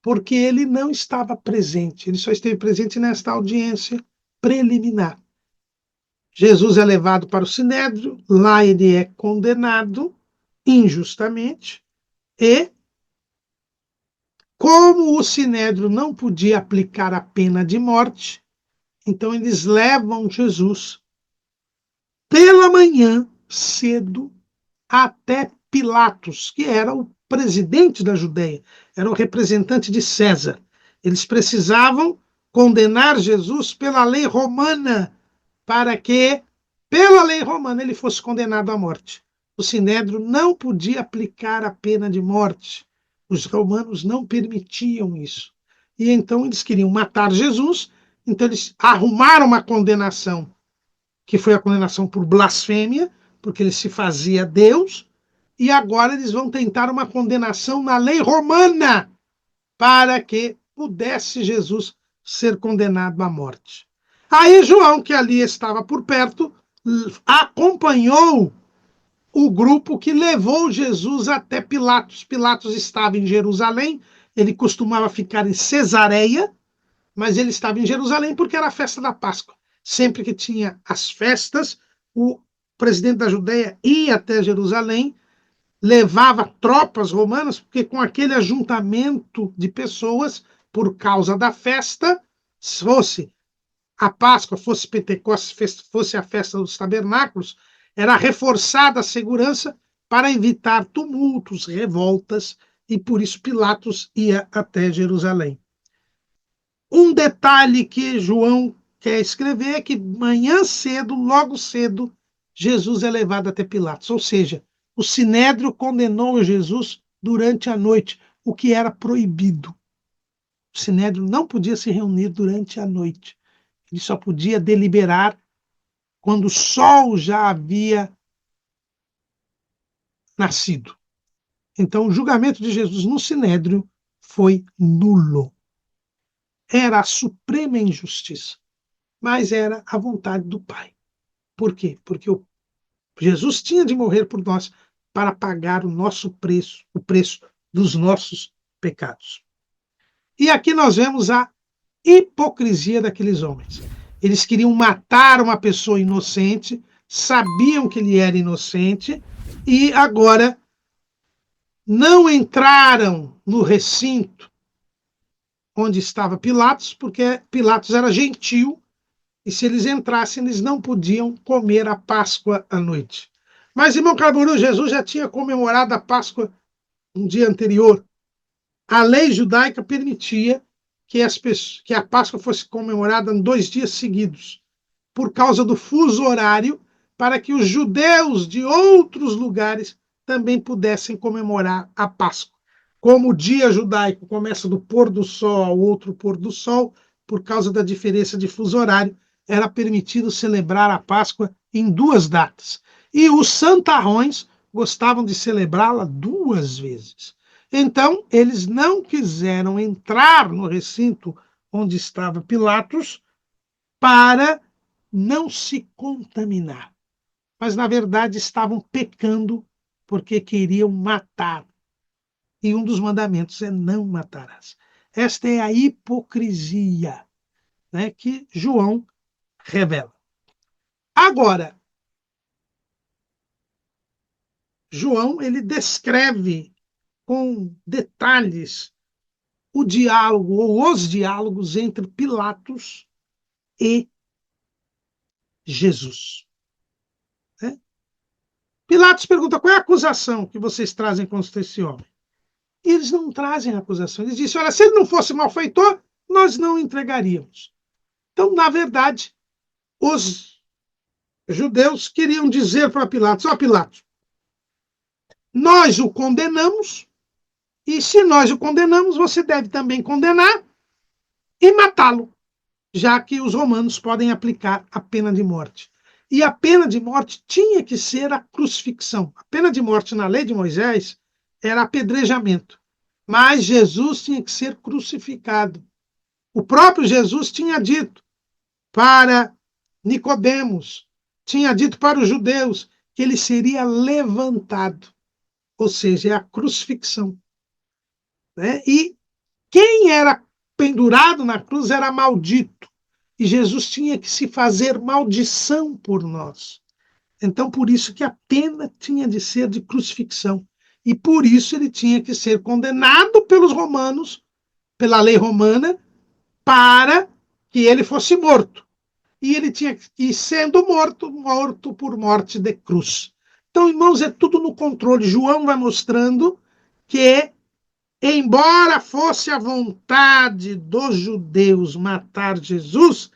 porque ele não estava presente, ele só esteve presente nesta audiência preliminar. Jesus é levado para o Sinédrio, lá ele é condenado injustamente, e como o Sinédrio não podia aplicar a pena de morte, então eles levam Jesus pela manhã, cedo, até Pilatos, que era o presidente da Judéia, era o representante de César. Eles precisavam condenar Jesus pela lei romana, para que, pela lei romana, ele fosse condenado à morte. O Sinédrio não podia aplicar a pena de morte. Os romanos não permitiam isso. E então eles queriam matar Jesus, então eles arrumaram uma condenação, que foi a condenação por blasfêmia, porque ele se fazia Deus, e agora eles vão tentar uma condenação na lei romana, para que pudesse Jesus ser condenado à morte. Aí João, que ali estava por perto, acompanhou o grupo que levou Jesus até Pilatos. Pilatos estava em Jerusalém, ele costumava ficar em Cesareia, mas ele estava em Jerusalém porque era a festa da Páscoa. Sempre que tinha as festas, o presidente da Judéia ia até Jerusalém, levava tropas romanas, porque com aquele ajuntamento de pessoas, por causa da festa, se fosse a Páscoa, fosse Pentecostes, fosse a festa dos tabernáculos, era reforçada a segurança para evitar tumultos, revoltas, e por isso Pilatos ia até Jerusalém. Um detalhe que João quer escrever é que manhã cedo, logo cedo, Jesus é levado até Pilatos. Ou seja, o Sinédrio condenou Jesus durante a noite, o que era proibido. O Sinédrio não podia se reunir durante a noite. Ele só podia deliberar quando o sol já havia nascido. Então, o julgamento de Jesus no Sinédrio foi nulo. Era a suprema injustiça. mas era a vontade do Pai. Por quê? Porque Jesus tinha de morrer por nós para pagar o nosso preço, o preço dos nossos pecados. E aqui nós vemos a hipocrisia daqueles homens. Eles queriam matar uma pessoa inocente, sabiam que ele era inocente, e agora não entraram no recinto onde estava Pilatos, porque Pilatos era gentil, e se eles entrassem, eles não podiam comer a Páscoa à noite. Mas, irmão Carburu, Jesus já tinha comemorado a Páscoa um dia anterior. A lei judaica permitia que a Páscoa fosse comemorada em 2 dias seguidos, por causa do fuso horário, para que os judeus de outros lugares também pudessem comemorar a Páscoa. Como o dia judaico começa do pôr do sol ao outro pôr do sol, por causa da diferença de fuso horário, era permitido celebrar a Páscoa em 2 datas. E os santarrões gostavam de celebrá-la 2 vezes. Então, eles não quiseram entrar no recinto onde estava Pilatos para não se contaminar. Mas, na verdade, estavam pecando porque queriam matar. E um dos mandamentos é não matarás. Esta é a hipocrisia, né, que João revela. Agora, João ele descreve com detalhes o diálogo ou os diálogos entre Pilatos e Jesus. Né? Pilatos pergunta: qual é a acusação que vocês trazem contra esse homem? E eles não trazem acusação. Eles dizem: olha, se ele não fosse malfeitor, nós não entregaríamos. Então, na verdade, os judeus queriam dizer para Pilatos: ó, Pilatos, nós o condenamos, e se nós o condenamos, você deve também condenar e matá-lo, já que os romanos podem aplicar a pena de morte. E a pena de morte tinha que ser a crucifixão. A pena de morte na lei de Moisés era apedrejamento. Mas Jesus tinha que ser crucificado. O próprio Jesus tinha dito para Nicodemos, tinha dito para os judeus que ele seria levantado, ou seja, é a crucifixão. Né? E quem era pendurado na cruz era maldito. E Jesus tinha que se fazer maldição por nós. Então, por isso que a pena tinha de ser de crucifixão. E por isso ele tinha que ser condenado pelos romanos, pela lei romana, para que ele fosse morto. E ele tinha que, sendo morto, morto por morte de cruz. Então, irmãos, é tudo no controle. João vai mostrando que, embora fosse a vontade dos judeus matar Jesus,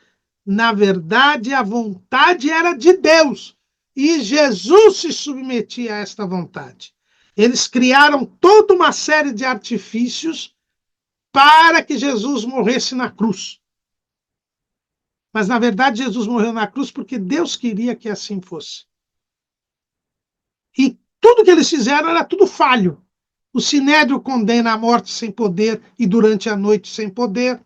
na verdade a vontade era de Deus. E Jesus se submetia a esta vontade. Eles criaram toda uma série de artifícios para que Jesus morresse na cruz. Mas, na verdade, Jesus morreu na cruz porque Deus queria que assim fosse. E tudo que eles fizeram era tudo falho. O Sinédrio condena a morte sem poder e durante a noite sem poder.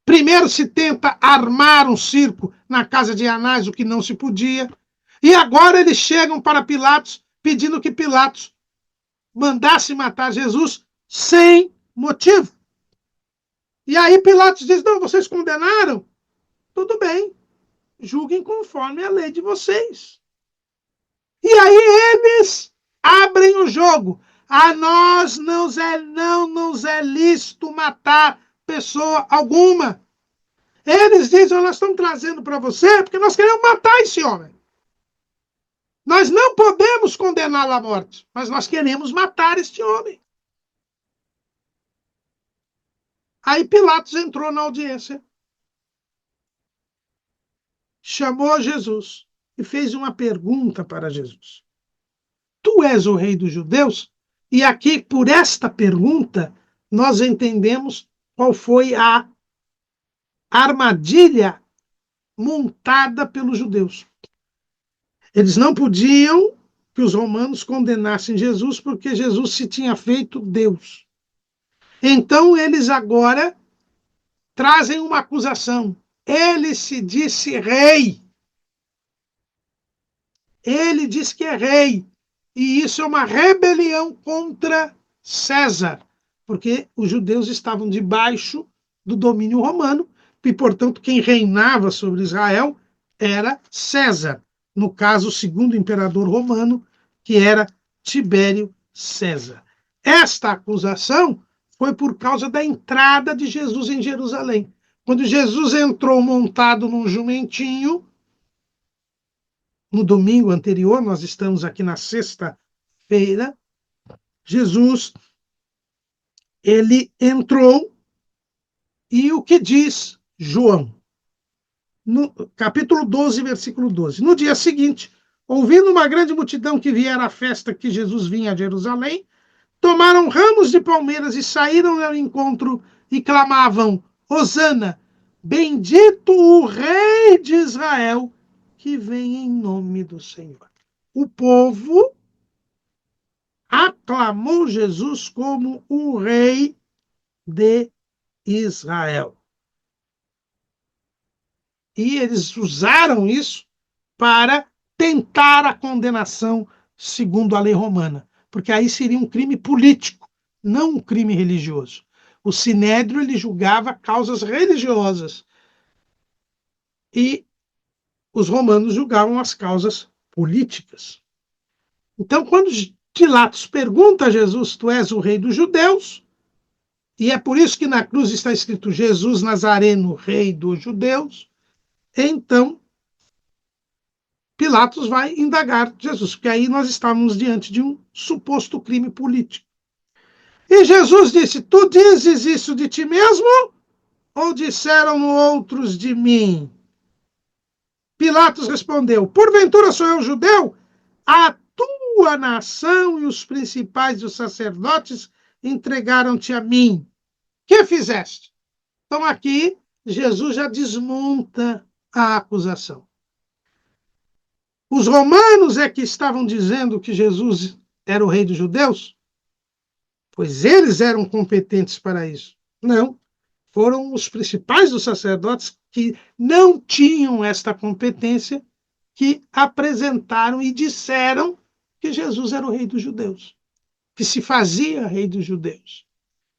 Primeiro se tenta armar um circo na casa de Anás, o que não se podia. E agora eles chegam para Pilatos pedindo que Pilatos mandasse matar Jesus sem motivo. E aí Pilatos diz: não, vocês condenaram? Tudo bem, julguem conforme a lei de vocês. E aí eles abrem o jogo. A nós não nos é lícito matar pessoa alguma. Eles dizem: nós estamos trazendo para você porque nós queremos matar esse homem. Nós não podemos condená-lo à morte, mas nós queremos matar este homem. Aí Pilatos entrou na audiência, chamou Jesus e fez uma pergunta para Jesus: tu és o rei dos judeus? E aqui, por esta pergunta, nós entendemos qual foi a armadilha montada pelos judeus. Eles não podiam que os romanos condenassem Jesus porque Jesus se tinha feito Deus. Então, eles agora trazem uma acusação. Ele se disse rei. Ele diz que é rei. E isso é uma rebelião contra César, porque os judeus estavam debaixo do domínio romano, e, portanto, quem reinava sobre Israel era César. No caso, o segundo imperador romano, que era Tibério César. Esta acusação foi por causa da entrada de Jesus em Jerusalém. Quando Jesus entrou montado num jumentinho, no domingo anterior, nós estamos aqui na sexta-feira, Jesus, ele entrou e o que diz João? No capítulo 12, versículo 12. No dia seguinte, ouvindo uma grande multidão que viera à festa que Jesus vinha a Jerusalém, tomaram ramos de palmeiras e saíram ao encontro e clamavam: Hosana, bendito o Rei de Israel, que vem em nome do Senhor. O povo aclamou Jesus como o Rei de Israel. E eles usaram isso para tentar a condenação segundo a lei romana, porque aí seria um crime político, não um crime religioso. O Sinédrio ele julgava causas religiosas e os romanos julgavam as causas políticas. Então, quando Pilatos pergunta a Jesus: Tu és o rei dos judeus? E é por isso que na cruz está escrito Jesus Nazareno, rei dos judeus. Então, Pilatos vai indagar Jesus, porque aí nós estávamos diante de um suposto crime político. E Jesus disse: Tu dizes isso de ti mesmo? Ou disseram outros de mim? Pilatos respondeu: Porventura sou eu judeu? A tua nação e os principais dos sacerdotes entregaram-te a mim. Que fizeste? Então aqui Jesus já desmonta a acusação. Os romanos é que estavam dizendo que Jesus era o rei dos judeus? Pois eles eram competentes para isso. Não. Foram os principais dos sacerdotes que não tinham esta competência que apresentaram e disseram que Jesus era o rei dos judeus, que se fazia rei dos judeus.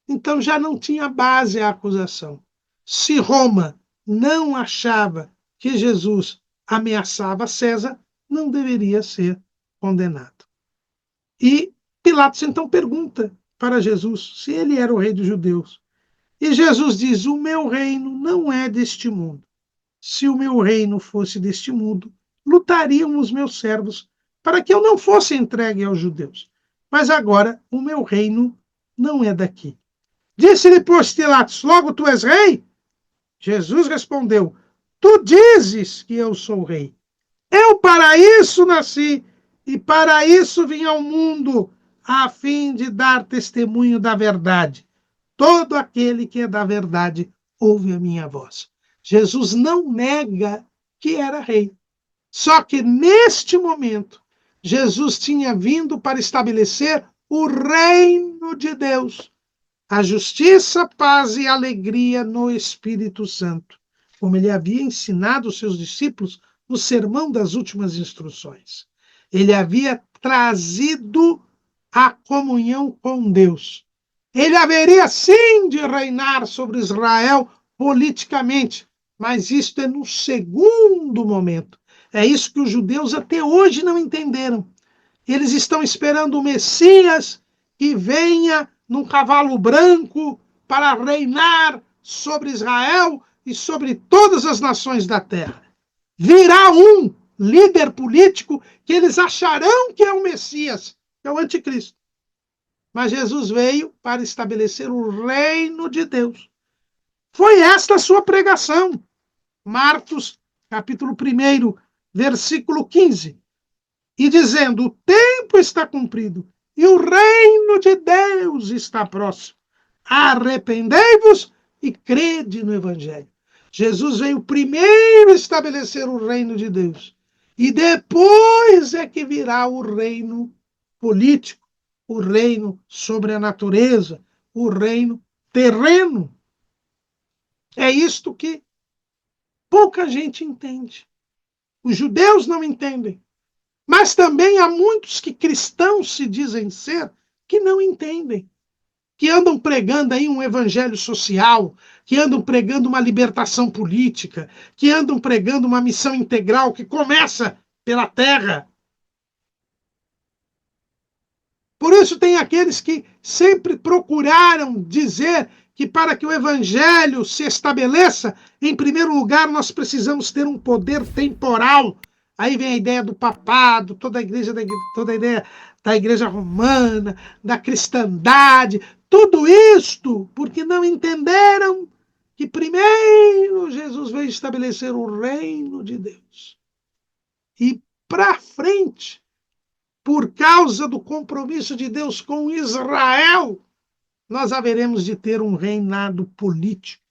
Então já não tinha base a acusação. Se Roma não achava que Jesus ameaçava César, não deveria ser condenado. E Pilatos então pergunta para Jesus se ele era o rei dos judeus. E Jesus diz: O meu reino não é deste mundo. Se o meu reino fosse deste mundo, lutariam os meus servos para que eu não fosse entregue aos judeus. Mas agora o meu reino não é daqui. Disse-lhe, pois, Pilatos: Logo tu és rei? Jesus respondeu: Tu dizes que eu sou rei. Eu para isso nasci e para isso vim ao mundo, a fim de dar testemunho da verdade. Todo aquele que é da verdade ouve a minha voz. Jesus não nega que era rei. Só que neste momento, Jesus tinha vindo para estabelecer o reino de Deus. A justiça, paz e alegria no Espírito Santo, como ele havia ensinado os seus discípulos no sermão das últimas instruções. Ele havia trazido a comunhão com Deus. Ele haveria sim de reinar sobre Israel politicamente, mas isto é no segundo momento. É isso que os judeus até hoje não entenderam. Eles estão esperando o Messias que venha num cavalo branco para reinar sobre Israel e sobre todas as nações da terra. Virá um líder político que eles acharão que é o Messias, que é o anticristo. Mas Jesus veio para estabelecer o reino de Deus. Foi esta a sua pregação. Marcos, capítulo 1, versículo 15. E dizendo: o tempo está cumprido e o reino de Deus está próximo. Arrependei-vos e crede no Evangelho. Jesus veio primeiro estabelecer o reino de Deus. E depois é que virá o reino político, o reino sobre a natureza, o reino terreno. É isto que pouca gente entende. Os judeus não entendem. Mas também há muitos que cristãos se dizem ser que não entendem, que andam pregando aí um evangelho social, que andam pregando uma libertação política, que andam pregando uma missão integral que começa pela terra. Por isso tem aqueles que sempre procuraram dizer que para que o evangelho se estabeleça, em primeiro lugar nós precisamos ter um poder temporal. Aí vem a ideia do papado, toda a ideia da igreja romana, da cristandade, tudo isto porque não entenderam que primeiro Jesus veio estabelecer o reino de Deus. E para frente, por causa do compromisso de Deus com Israel, nós haveremos de ter um reinado político.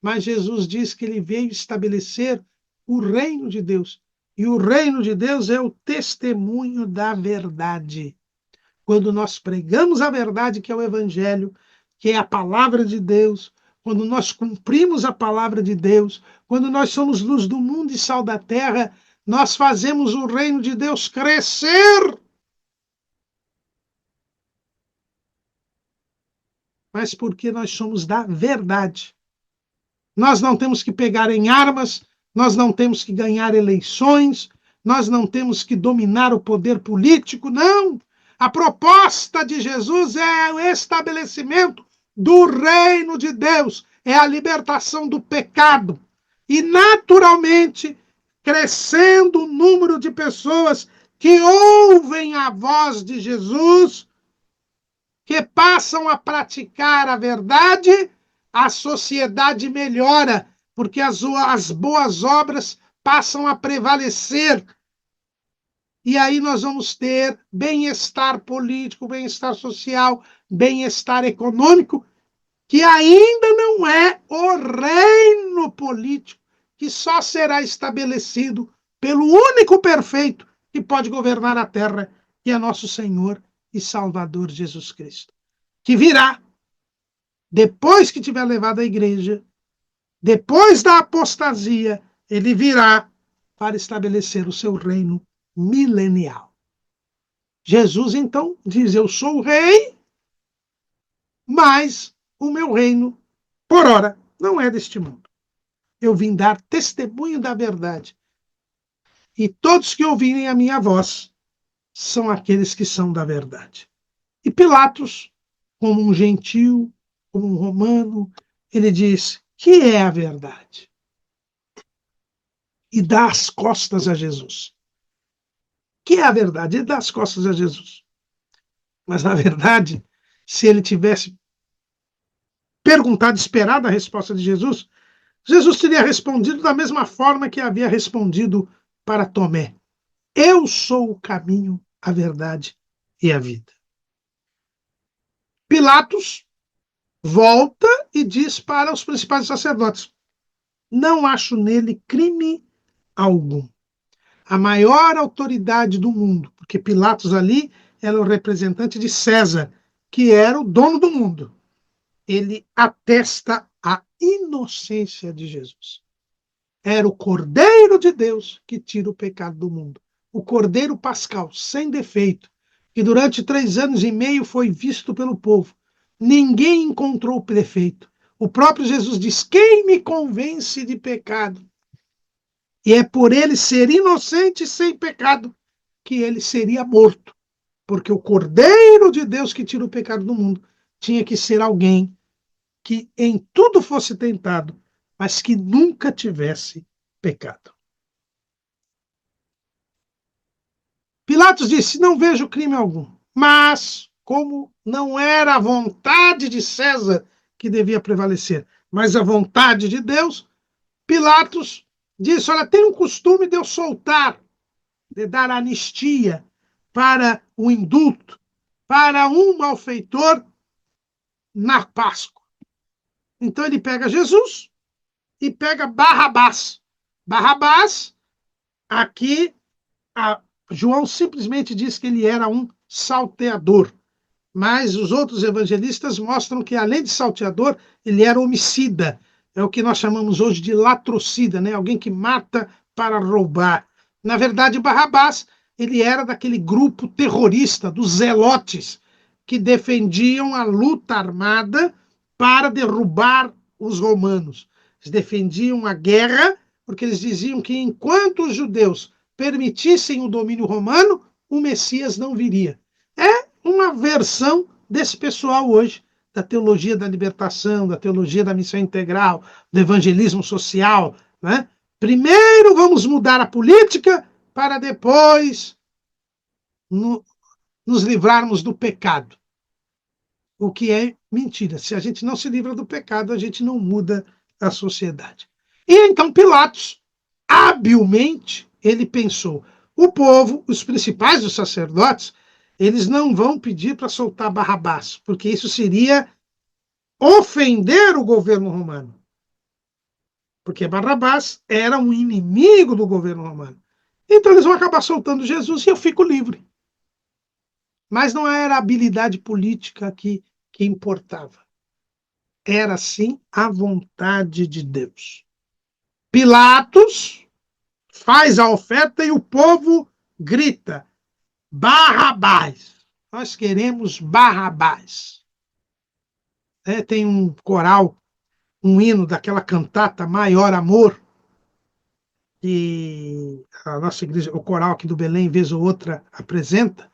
Mas Jesus diz que ele veio estabelecer o reino de Deus. E o reino de Deus é o testemunho da verdade. Quando nós pregamos a verdade, que é o evangelho, que é a palavra de Deus, quando nós cumprimos a palavra de Deus, quando nós somos luz do mundo e sal da terra, nós fazemos o reino de Deus crescer. Mas porque nós somos da verdade. Nós não temos que pegar em armas, nós não temos que ganhar eleições, nós não temos que dominar o poder político, não. A proposta de Jesus é o estabelecimento do reino de Deus, é a libertação do pecado. E, naturalmente, crescendo o número de pessoas que ouvem a voz de Jesus, que passam a praticar a verdade, a sociedade melhora, porque as boas obras passam a prevalecer. E aí nós vamos ter bem-estar político, bem-estar social, bem-estar econômico, que ainda não é o reino político, que só será estabelecido pelo único perfeito que pode governar a terra, que é nosso Senhor e Salvador Jesus Cristo, que virá depois que tiver levado a igreja, depois da apostasia, ele virá para estabelecer o seu reino milenial. Jesus, então, diz: eu sou o rei, mas o meu reino, por ora, não é deste mundo. Eu vim dar testemunho da verdade. E todos que ouvirem a minha voz são aqueles que são da verdade. E Pilatos, como um gentil, como um romano, ele diz: que é a verdade? E dá as costas a Jesus. Que é a verdade? Ele dá as costas a Jesus. Mas, na verdade, se ele tivesse perguntado, esperado a resposta de Jesus, Jesus teria respondido da mesma forma que havia respondido para Tomé: eu sou o caminho, a verdade e a vida. Pilatos volta e diz para os principais sacerdotes: não acho nele crime algum. A maior autoridade do mundo, porque Pilatos ali era o representante de César, que era o dono do mundo. Ele atesta a inocência de Jesus. Era o Cordeiro de Deus que tira o pecado do mundo. O Cordeiro Pascal, sem defeito, que durante 3 anos e meio foi visto pelo povo. Ninguém encontrou o defeito. O próprio Jesus diz: quem me convence de pecado? E é por ele ser inocente e sem pecado que ele seria morto. Porque o Cordeiro de Deus que tira o pecado do mundo tinha que ser alguém que em tudo fosse tentado, mas que nunca tivesse pecado. Pilatos disse: não vejo crime algum. Mas, como não era a vontade de César que devia prevalecer, mas a vontade de Deus, Pilatos disse: olha, tem um costume de eu soltar, de dar anistia para o indulto, para um malfeitor na Páscoa. Então ele pega Jesus e pega Barrabás. Barrabás, aqui, João simplesmente diz que ele era um salteador. Mas os outros evangelistas mostram que, além de salteador, ele era homicida. é o que nós chamamos hoje de latrocida, né? Alguém que mata para roubar. Na verdade, Barrabás, ele era daquele grupo terrorista, dos zelotes, que defendiam a luta armada para derrubar os romanos. Eles defendiam a guerra, porque eles diziam que enquanto os judeus permitissem o domínio romano, o Messias não viria. É uma versão desse pessoal hoje, da teologia da libertação, da teologia da missão integral, do evangelismo social, né? Primeiro vamos mudar a política para depois nos livrarmos do pecado. O que é mentira. Se a gente não se livra do pecado, a gente não muda a sociedade. E então Pilatos, habilmente, ele pensou: o povo, os principais dos sacerdotes, eles não vão pedir para soltar Barrabás, porque isso seria ofender o governo romano. Porque Barrabás era um inimigo do governo romano. Então eles vão acabar soltando Jesus e eu fico livre. Mas não era a habilidade política que importava. Era, sim, a vontade de Deus. Pilatos faz a oferta e o povo grita: Barrabás! Nós queremos Barrabás. Tem um coral, um hino daquela cantata Maior Amor, que a nossa igreja, o coral aqui do Belém, vez ou outra, apresenta,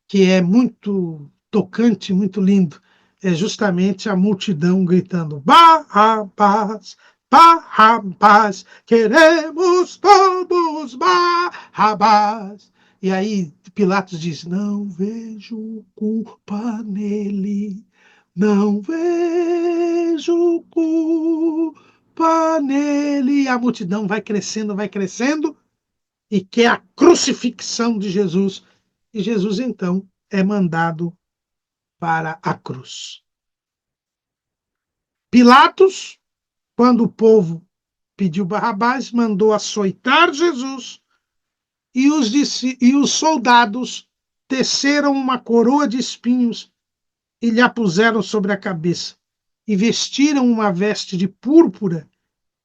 que é muito tocante, muito lindo. É justamente a multidão gritando: Barrabás, Barrabás, queremos todos Barrabás. E aí Pilatos diz: não vejo culpa nele, não vejo culpa nele. E a multidão vai crescendo, e quer a crucifixão de Jesus. E Jesus, então, é mandado para a cruz. Pilatos, quando o povo pediu Barrabás, mandou açoitar Jesus, e os soldados teceram uma coroa de espinhos e lhe a puseram sobre a cabeça, e vestiram uma veste de púrpura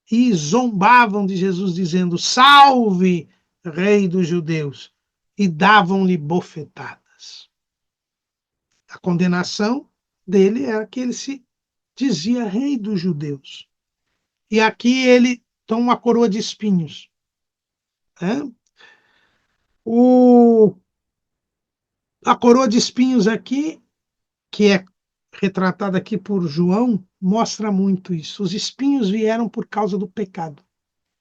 e zombavam de Jesus, dizendo: Salve, Rei dos Judeus! E davam-lhe bofetadas. A condenação dele era que ele se dizia Rei dos Judeus. E aqui ele toma uma coroa de espinhos. Né? A coroa de espinhos aqui, que é retratada aqui por João, mostra muito isso. Os espinhos vieram por causa do pecado.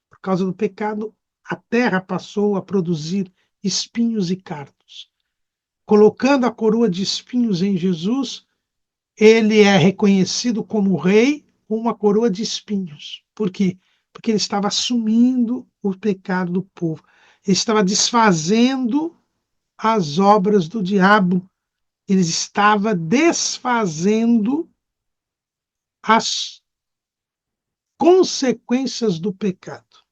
Por causa do pecado, a terra passou a produzir espinhos e cardos. Colocando a coroa de espinhos em Jesus, ele é reconhecido como rei com uma coroa de espinhos. Por quê? Porque ele estava assumindo o pecado do povo. Ele estava desfazendo as obras do diabo. Ele estava desfazendo as consequências do pecado.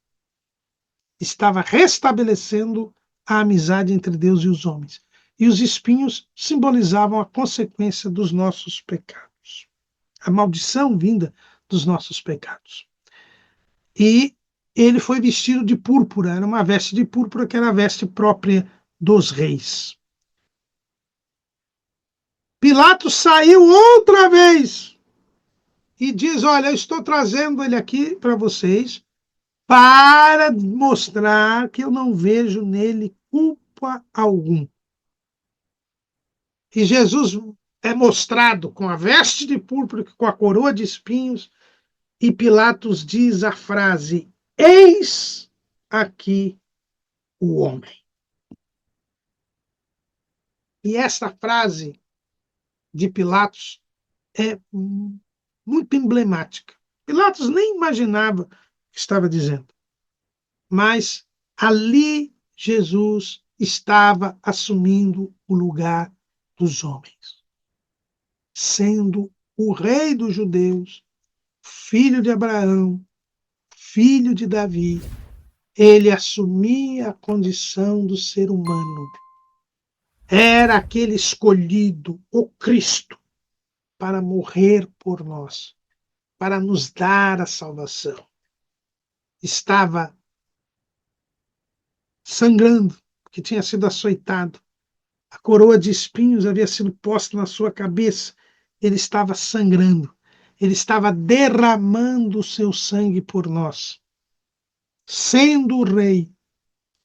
Estava restabelecendo a amizade entre Deus e os homens. E os espinhos simbolizavam a consequência dos nossos pecados, a maldição vinda dos nossos pecados. E ele foi vestido de púrpura, era uma veste de púrpura que era a veste própria dos reis. Pilatos saiu outra vez e diz: olha, eu estou trazendo ele aqui para vocês para mostrar que eu não vejo nele culpa alguma. E Jesus é mostrado com a veste de púrpura, com a coroa de espinhos, e Pilatos diz a frase: eis aqui o homem. E essa frase de Pilatos é muito emblemática. Pilatos nem imaginava o que estava dizendo, mas ali Jesus estava assumindo o lugar dos homens, sendo o rei dos judeus, filho de Abraão, filho de Davi. Ele assumia a condição do ser humano. Era aquele escolhido, o Cristo, para morrer por nós, para nos dar a salvação. Estava sangrando, porque tinha sido açoitado. A coroa de espinhos havia sido posta na sua cabeça. Ele estava sangrando. Ele estava derramando o seu sangue por nós. Sendo o rei,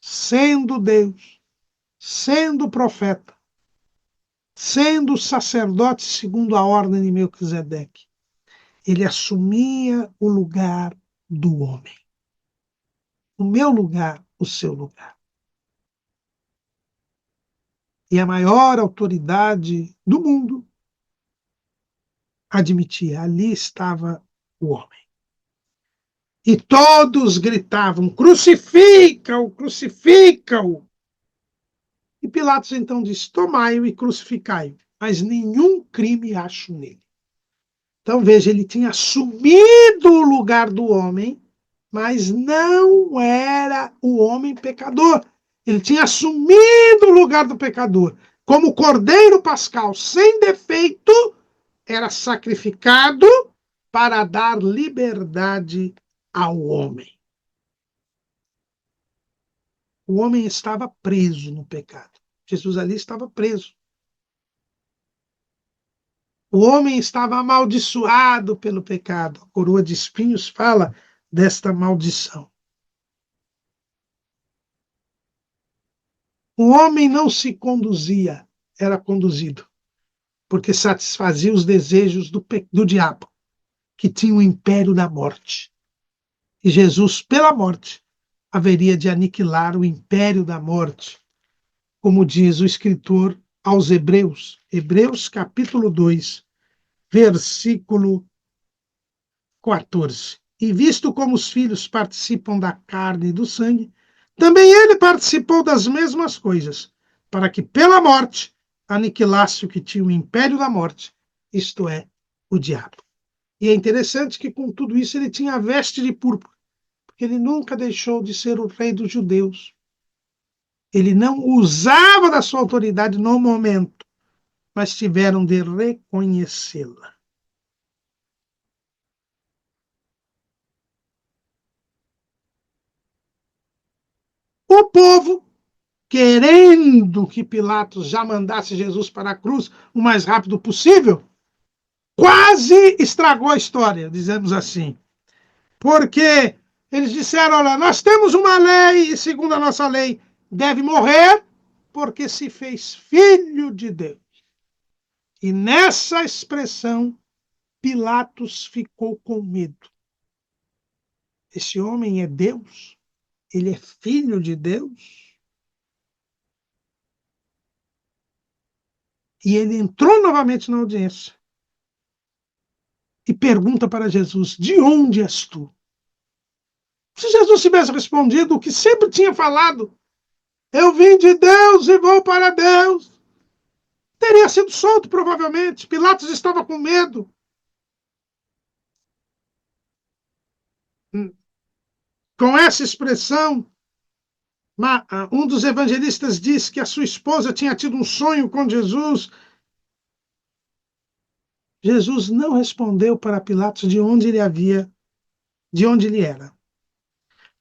sendo Deus, sendo profeta, sendo sacerdote segundo a ordem de Melquisedeque, ele assumia o lugar do homem. O meu lugar, o seu lugar. E a maior autoridade do mundo admitia, ali estava o homem. E todos gritavam, crucifica-o, crucifica-o. E Pilatos então disse, tomai-o e crucificai-o, mas nenhum crime acho nele. Então veja, ele tinha assumido o lugar do homem, mas não era o homem pecador. Ele tinha assumido o lugar do pecador. Como cordeiro pascal sem defeito, era sacrificado para dar liberdade ao homem. O homem estava preso no pecado. Jesus ali estava preso. O homem estava amaldiçoado pelo pecado. A coroa de espinhos fala desta maldição. O homem não se conduzia, era conduzido, porque satisfazia os desejos do diabo, que tinha o império da morte. E Jesus, pela morte, haveria de aniquilar o império da morte, como diz o escritor aos Hebreus, Hebreus capítulo 2, versículo 14. E visto como os filhos participam da carne e do sangue, também ele participou das mesmas coisas, para que pela morte aniquilasse o que tinha o império da morte, isto é, o diabo. E é interessante que com tudo isso ele tinha a veste de púrpura, porque ele nunca deixou de ser o rei dos judeus. Ele não usava da sua autoridade no momento, mas tiveram de reconhecê-la. O povo, querendo que Pilatos já mandasse Jesus para a cruz o mais rápido possível, quase estragou a história, dizemos assim. Porque eles disseram, olha, nós temos uma lei, e segundo a nossa lei, deve morrer, porque se fez filho de Deus. E nessa expressão, Pilatos ficou com medo. Esse homem é Deus? Ele é filho de Deus? E ele entrou novamente na audiência e pergunta para Jesus, de onde és tu? Se Jesus tivesse respondido o que sempre tinha falado, eu vim de Deus e vou para Deus, teria sido solto provavelmente. Pilatos estava com medo. Com essa expressão, um dos evangelistas diz que a sua esposa tinha tido um sonho com Jesus. Jesus não respondeu para Pilatos de onde ele era.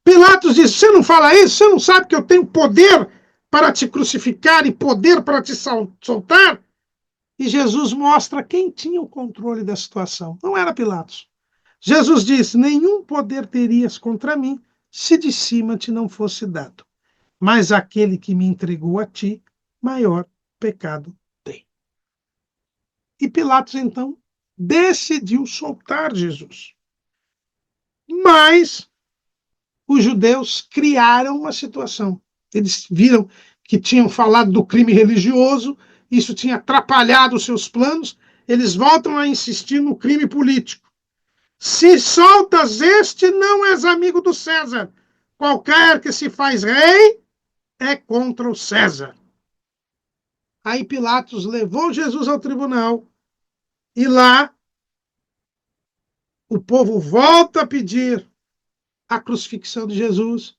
Pilatos disse, você não fala isso? Você não sabe que eu tenho poder para te crucificar e poder para te soltar? E Jesus mostra quem tinha o controle da situação. Não era Pilatos. Jesus disse, nenhum poder terias contra mim se de cima te não fosse dado. Mas aquele que me entregou a ti, maior pecado tem. E Pilatos, então, decidiu soltar Jesus. Mas os judeus criaram uma situação. Eles viram que tinham falado do crime religioso, isso tinha atrapalhado os seus planos, eles voltam a insistir no crime político. Se soltas este, não és amigo do César. Qualquer que se faz rei é contra o César. Aí Pilatos levou Jesus ao tribunal e lá o povo volta a pedir a crucifixão de Jesus.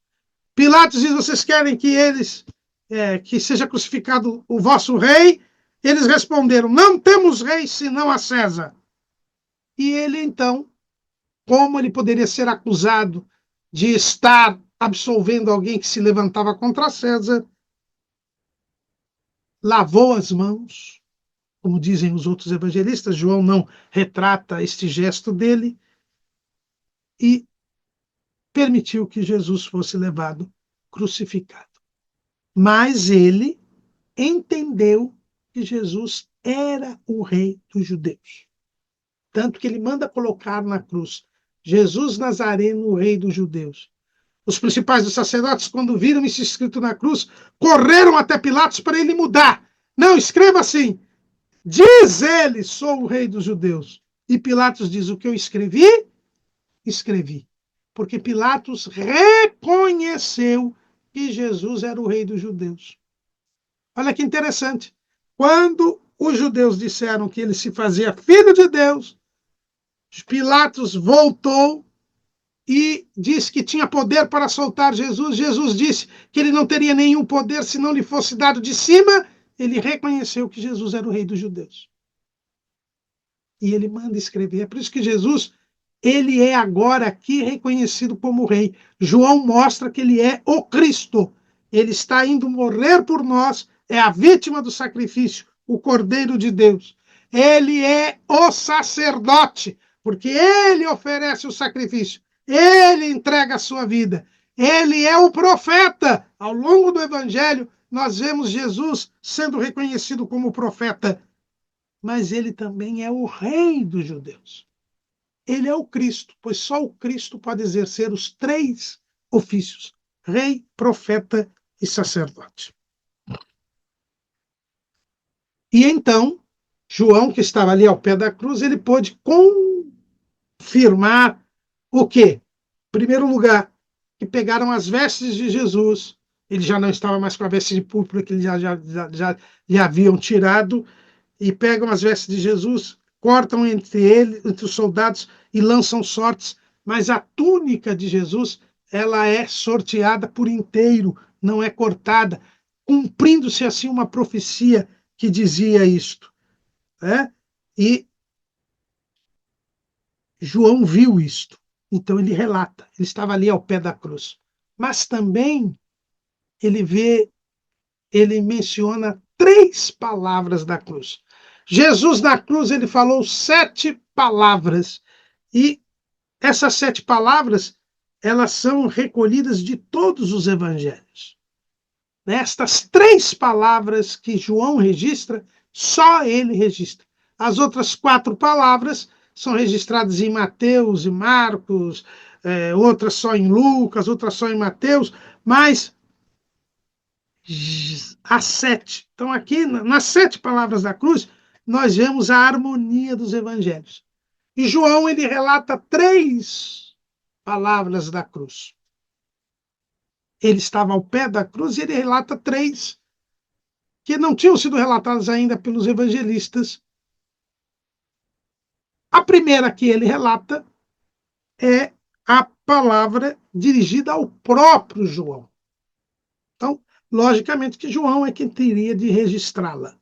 Pilatos diz, vocês querem que seja crucificado o vosso rei? Eles responderam, não temos rei senão a César. E ele então como ele poderia ser acusado de estar absolvendo alguém que se levantava contra César, lavou as mãos, como dizem os outros evangelistas. João não retrata este gesto dele, e permitiu que Jesus fosse levado crucificado. Mas ele entendeu que Jesus era o rei dos judeus. Tanto que ele manda colocar na cruz Jesus Nazareno, o rei dos judeus. Os principais dos sacerdotes, quando viram isso escrito na cruz, correram até Pilatos para ele mudar. Não, escreva assim: diz ele, sou o rei dos judeus. E Pilatos diz: o que eu escrevi, escrevi. Porque Pilatos reconheceu que Jesus era o rei dos judeus. Olha que interessante. Quando os judeus disseram que ele se fazia filho de Deus, Pilatos voltou e disse que tinha poder para soltar Jesus. Jesus disse que ele não teria nenhum poder se não lhe fosse dado de cima. Ele reconheceu que Jesus era o rei dos judeus. E ele manda escrever. É por isso que Jesus, ele é agora aqui reconhecido como rei. João mostra que ele é o Cristo. Ele está indo morrer por nós, é a vítima do sacrifício, o Cordeiro de Deus. Ele é o sacerdote, porque ele oferece o sacrifício. Ele entrega a sua vida. Ele é o profeta. Ao longo do evangelho, nós vemos Jesus sendo reconhecido como profeta. Mas ele também é o rei dos judeus. Ele é o Cristo, pois só o Cristo pode exercer os 3 ofícios: rei, profeta e sacerdote. E então, João, que estava ali ao pé da cruz, ele pôde confirmar o quê? Em primeiro lugar, que pegaram as vestes de Jesus. Ele já não estava mais com a veste de púrpura que eles já lhe haviam tirado, e pegam as vestes de Jesus, cortam entre os soldados e lançam sortes, mas a túnica de Jesus, ela é sorteada por inteiro, não é cortada, cumprindo-se assim uma profecia que dizia isto, né? E João viu isto, então ele relata, ele estava ali ao pé da cruz, mas também ele menciona 3 palavras da cruz. Jesus na cruz, ele falou 7 palavras, e essas 7 palavras, elas são recolhidas de todos os evangelhos. Estas 3 palavras que João registra, só ele registra. As outras 4 palavras são registradas em Mateus e Marcos, outras só em Lucas, outras só em Mateus, mas as 7. Então, aqui, nas 7 palavras da cruz, nós vemos a harmonia dos evangelhos. E João, ele relata 3 palavras da cruz. Ele estava ao pé da cruz e ele relata 3 que não tinham sido relatadas ainda pelos evangelistas. A primeira que ele relata é a palavra dirigida ao próprio João. Então, logicamente que João é quem teria de registrá-la.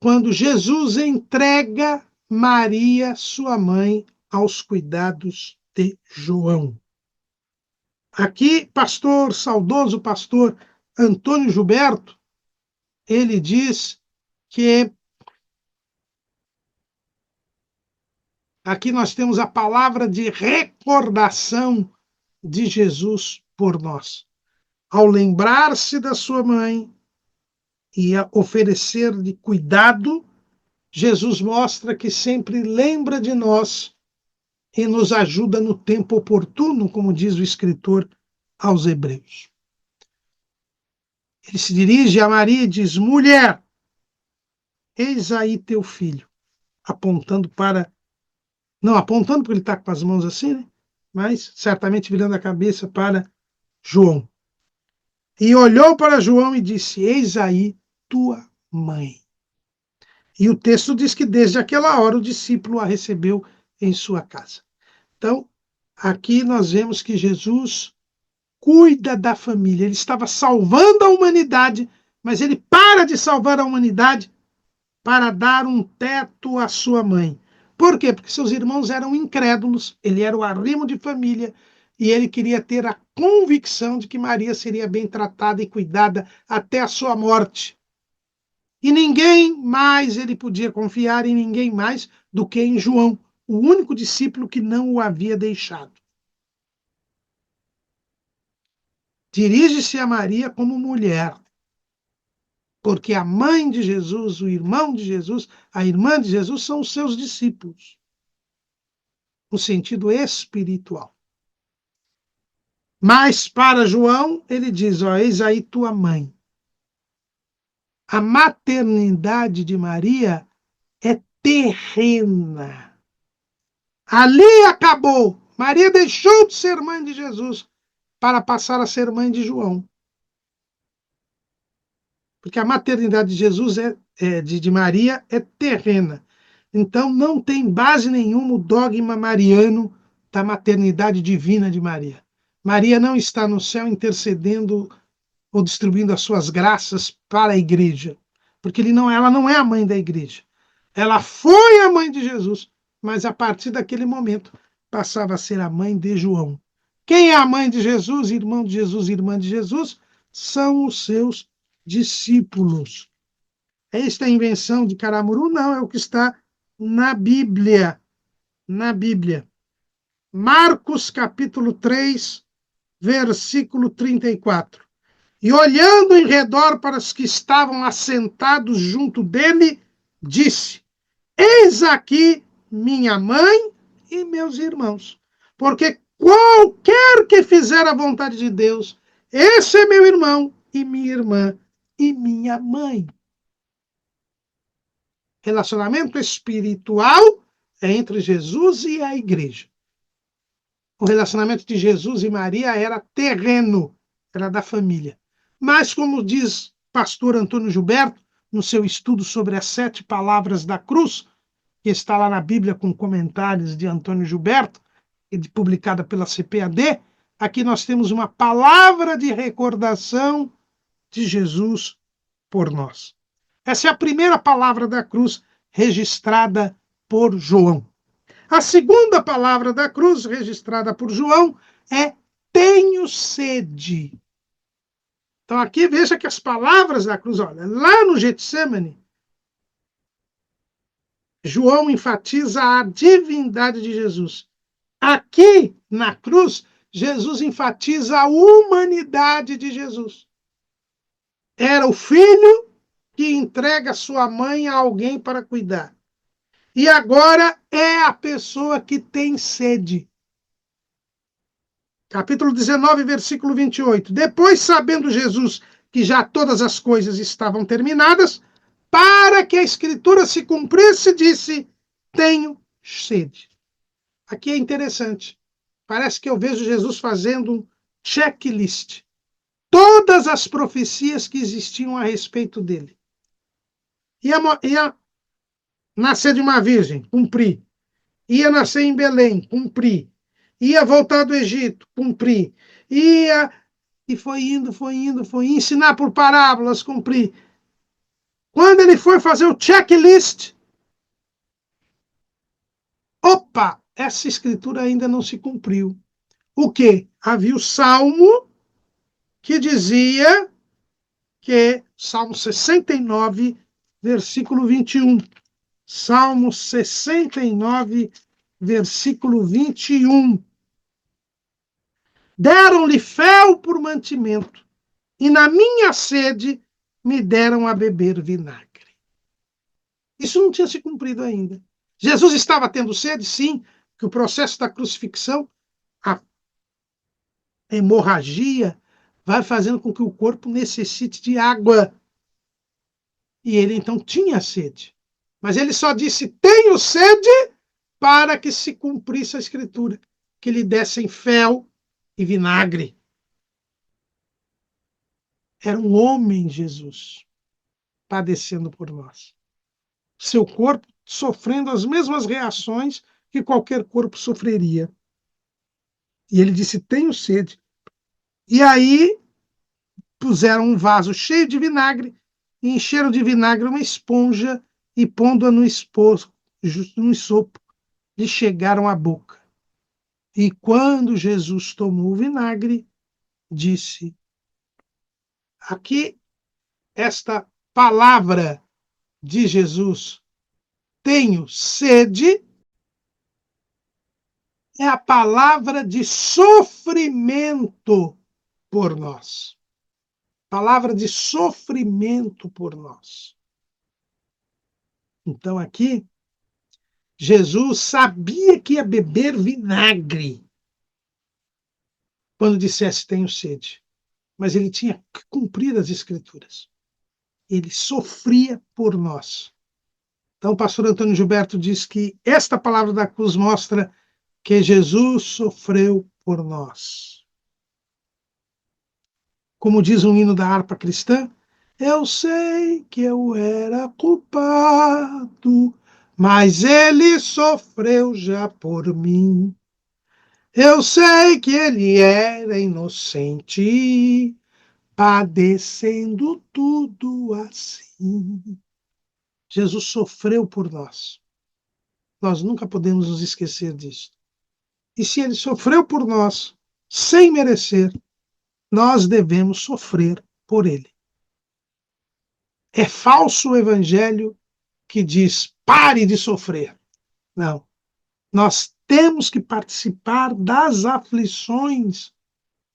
Quando Jesus entrega Maria, sua mãe, aos cuidados de João. Aqui, saudoso pastor Antônio Gilberto, ele diz que aqui nós temos a palavra de recordação de Jesus por nós. Ao lembrar-se da sua mãe e a oferecer de cuidado, Jesus mostra que sempre lembra de nós e nos ajuda no tempo oportuno, como diz o escritor aos Hebreus. Ele se dirige a Maria e diz: mulher, eis aí teu filho, apontando para... Não apontando porque ele está com as mãos assim, né? Mas certamente virando a cabeça para João. E olhou para João e disse: eis aí tua mãe. E o texto diz que desde aquela hora o discípulo a recebeu em sua casa. Então, aqui nós vemos que Jesus cuida da família. Ele estava salvando a humanidade, mas ele para de salvar a humanidade para dar um teto à sua mãe. Por quê? Porque seus irmãos eram incrédulos, ele era o arrimo de família, e ele queria ter a convicção de que Maria seria bem tratada e cuidada até a sua morte. E ninguém mais ele podia confiar em ninguém mais do que em João, o único discípulo que não o havia deixado. Dirige-se a Maria como mulher, porque a mãe de Jesus, o irmão de Jesus, a irmã de Jesus são os seus discípulos, no sentido espiritual. Mas para João, ele diz, ó, eis aí tua mãe. A maternidade de Maria é terrena. Ali acabou. Maria deixou de ser mãe de Jesus para passar a ser mãe de João. Porque a maternidade de Jesus de Maria é terrena. Então não tem base nenhuma o dogma mariano da maternidade divina de Maria. Maria não está no céu intercedendo ou distribuindo as suas graças para a igreja, porque ela não é a mãe da igreja. Ela foi a mãe de Jesus, mas a partir daquele momento passava a ser a mãe de João. Quem é a mãe de Jesus, irmão de Jesus, irmã de Jesus? São os seus discípulos. Esta invenção de Caramuru não, é o que está na Bíblia. Na Bíblia. Marcos capítulo 3, versículo 34. E olhando em redor para os que estavam assentados junto dele, disse, eis aqui minha mãe e meus irmãos. Porque qualquer que fizer a vontade de Deus, esse é meu irmão e minha irmã e minha mãe. Relacionamento espiritual é entre Jesus e a igreja. O relacionamento de Jesus e Maria era terreno, era da família. Mas, como diz pastor Antônio Gilberto, no seu estudo sobre as 7 palavras da cruz, que está lá na Bíblia com comentários de Antônio Gilberto, publicada pela CPAD, aqui nós temos uma palavra de recordação de Jesus por nós. Essa é a primeira palavra da cruz registrada por João. A segunda palavra da cruz registrada por João é tenho sede. Então aqui veja que as palavras da cruz, olha, lá no Getsemane, João enfatiza a divindade de Jesus. Aqui na cruz, Jesus enfatiza a humanidade de Jesus. Era o filho que entrega sua mãe a alguém para cuidar. E agora é a pessoa que tem sede. Capítulo 19, versículo 28. Depois, sabendo Jesus que já todas as coisas estavam terminadas, para que a escritura se cumprisse, disse, tenho sede. Aqui é interessante. Parece que eu vejo Jesus fazendo um checklist. Todas as profecias que existiam a respeito dele. Ia nascer de uma virgem, cumpri. Ia nascer em Belém, cumpri. Ia voltar do Egito, cumpri. E foi indo, ensinar por parábolas, cumpri. Quando ele foi fazer o checklist, opa, essa escritura ainda não se cumpriu. O quê? Havia o Salmo que dizia que, Salmo 69, versículo 21. Salmo 69, versículo 21. Deram-lhe fel por mantimento, e na minha sede me deram a beber vinagre. Isso não tinha se cumprido ainda. Jesus estava tendo sede, sim, que o processo da crucifixão, a hemorragia, vai fazendo com que o corpo necessite de água. E ele então tinha sede. Mas ele só disse, tenho sede, para que se cumprisse a escritura, que lhe dessem fel e vinagre. Era um homem, Jesus, padecendo por nós. Seu corpo sofrendo as mesmas reações que qualquer corpo sofreria. E ele disse, tenho sede. E aí puseram um vaso cheio de vinagre, e encheram de vinagre uma esponja e pondo-a no isopo, lhe chegaram à boca. E quando Jesus tomou o vinagre, disse: aqui, esta palavra de Jesus, tenho sede, é a palavra de sofrimento por nós. Palavra de sofrimento por nós. Então aqui, Jesus sabia que ia beber vinagre quando dissesse tenho sede. Mas ele tinha que cumprir as Escrituras. Ele sofria por nós. Então o pastor Antônio Gilberto diz que esta palavra da cruz mostra que Jesus sofreu por nós. Como diz um hino da harpa cristã, eu sei que eu era culpado, mas ele sofreu já por mim. Eu sei que ele era inocente, padecendo tudo assim. Jesus sofreu por nós. Nós nunca podemos nos esquecer disso. E se ele sofreu por nós, sem merecer, nós devemos sofrer por ele. É falso o evangelho que diz pare de sofrer. Não. Nós temos que participar das aflições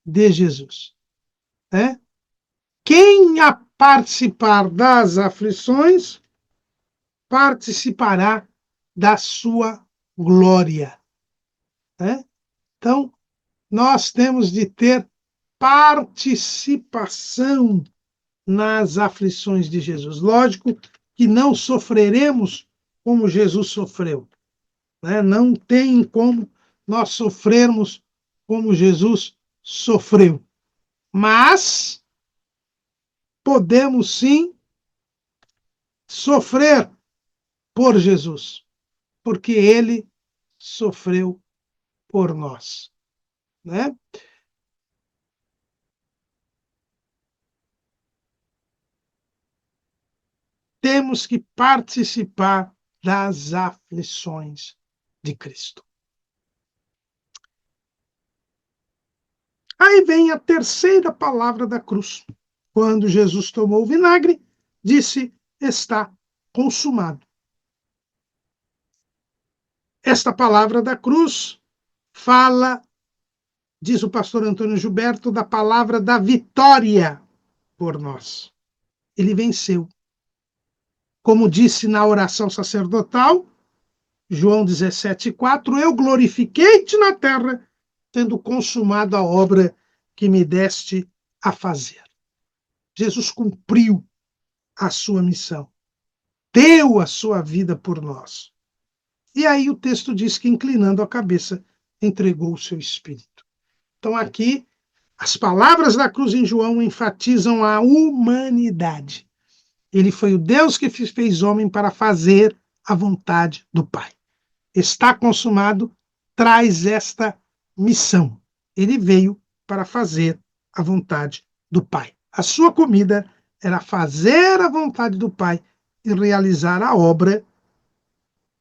de Jesus. Né? Quem a participar das aflições participará da sua glória. Né? Então, nós temos de ter participação nas aflições de Jesus. Lógico que não sofreremos como Jesus sofreu. Né? Não tem como nós sofrermos como Jesus sofreu. Mas podemos sim sofrer por Jesus, porque ele sofreu por nós. Né? Temos que participar das aflições de Cristo. Aí vem a terceira palavra da cruz. Quando Jesus tomou o vinagre, disse: está consumado. Esta palavra da cruz fala, diz o pastor Antônio Gilberto, da palavra da vitória por nós. Ele venceu. Como disse na oração sacerdotal, João 17,4, eu glorifiquei-te na terra, tendo consumado a obra que me deste a fazer. Jesus cumpriu a sua missão, deu a sua vida por nós. E aí o texto diz que, inclinando a cabeça, entregou o seu espírito. Então aqui, as palavras da cruz em João enfatizam a humanidade. Ele foi o Deus que fez homem para fazer a vontade do Pai. Está consumado, traz esta missão. Ele veio para fazer a vontade do Pai. A sua comida era fazer a vontade do Pai e realizar a obra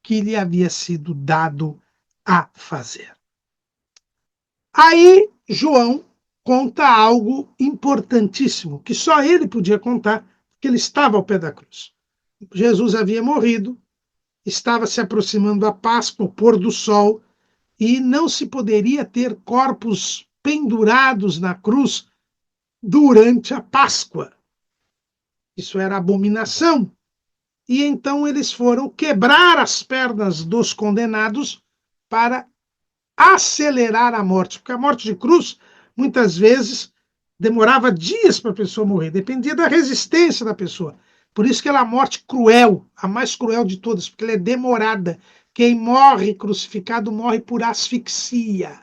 que lhe havia sido dado a fazer. Aí João conta algo importantíssimo, que só ele podia contar, porque ele estava ao pé da cruz. Jesus havia morrido, estava se aproximando a Páscoa, o pôr do sol, e não se poderia ter corpos pendurados na cruz durante a Páscoa. Isso era abominação. E então eles foram quebrar as pernas dos condenados para acelerar a morte, porque a morte de cruz, muitas vezes, demorava dias para a pessoa morrer, dependia da resistência da pessoa. Por isso que ela é a morte cruel, a mais cruel de todas, porque ela é demorada. Quem morre crucificado morre por asfixia,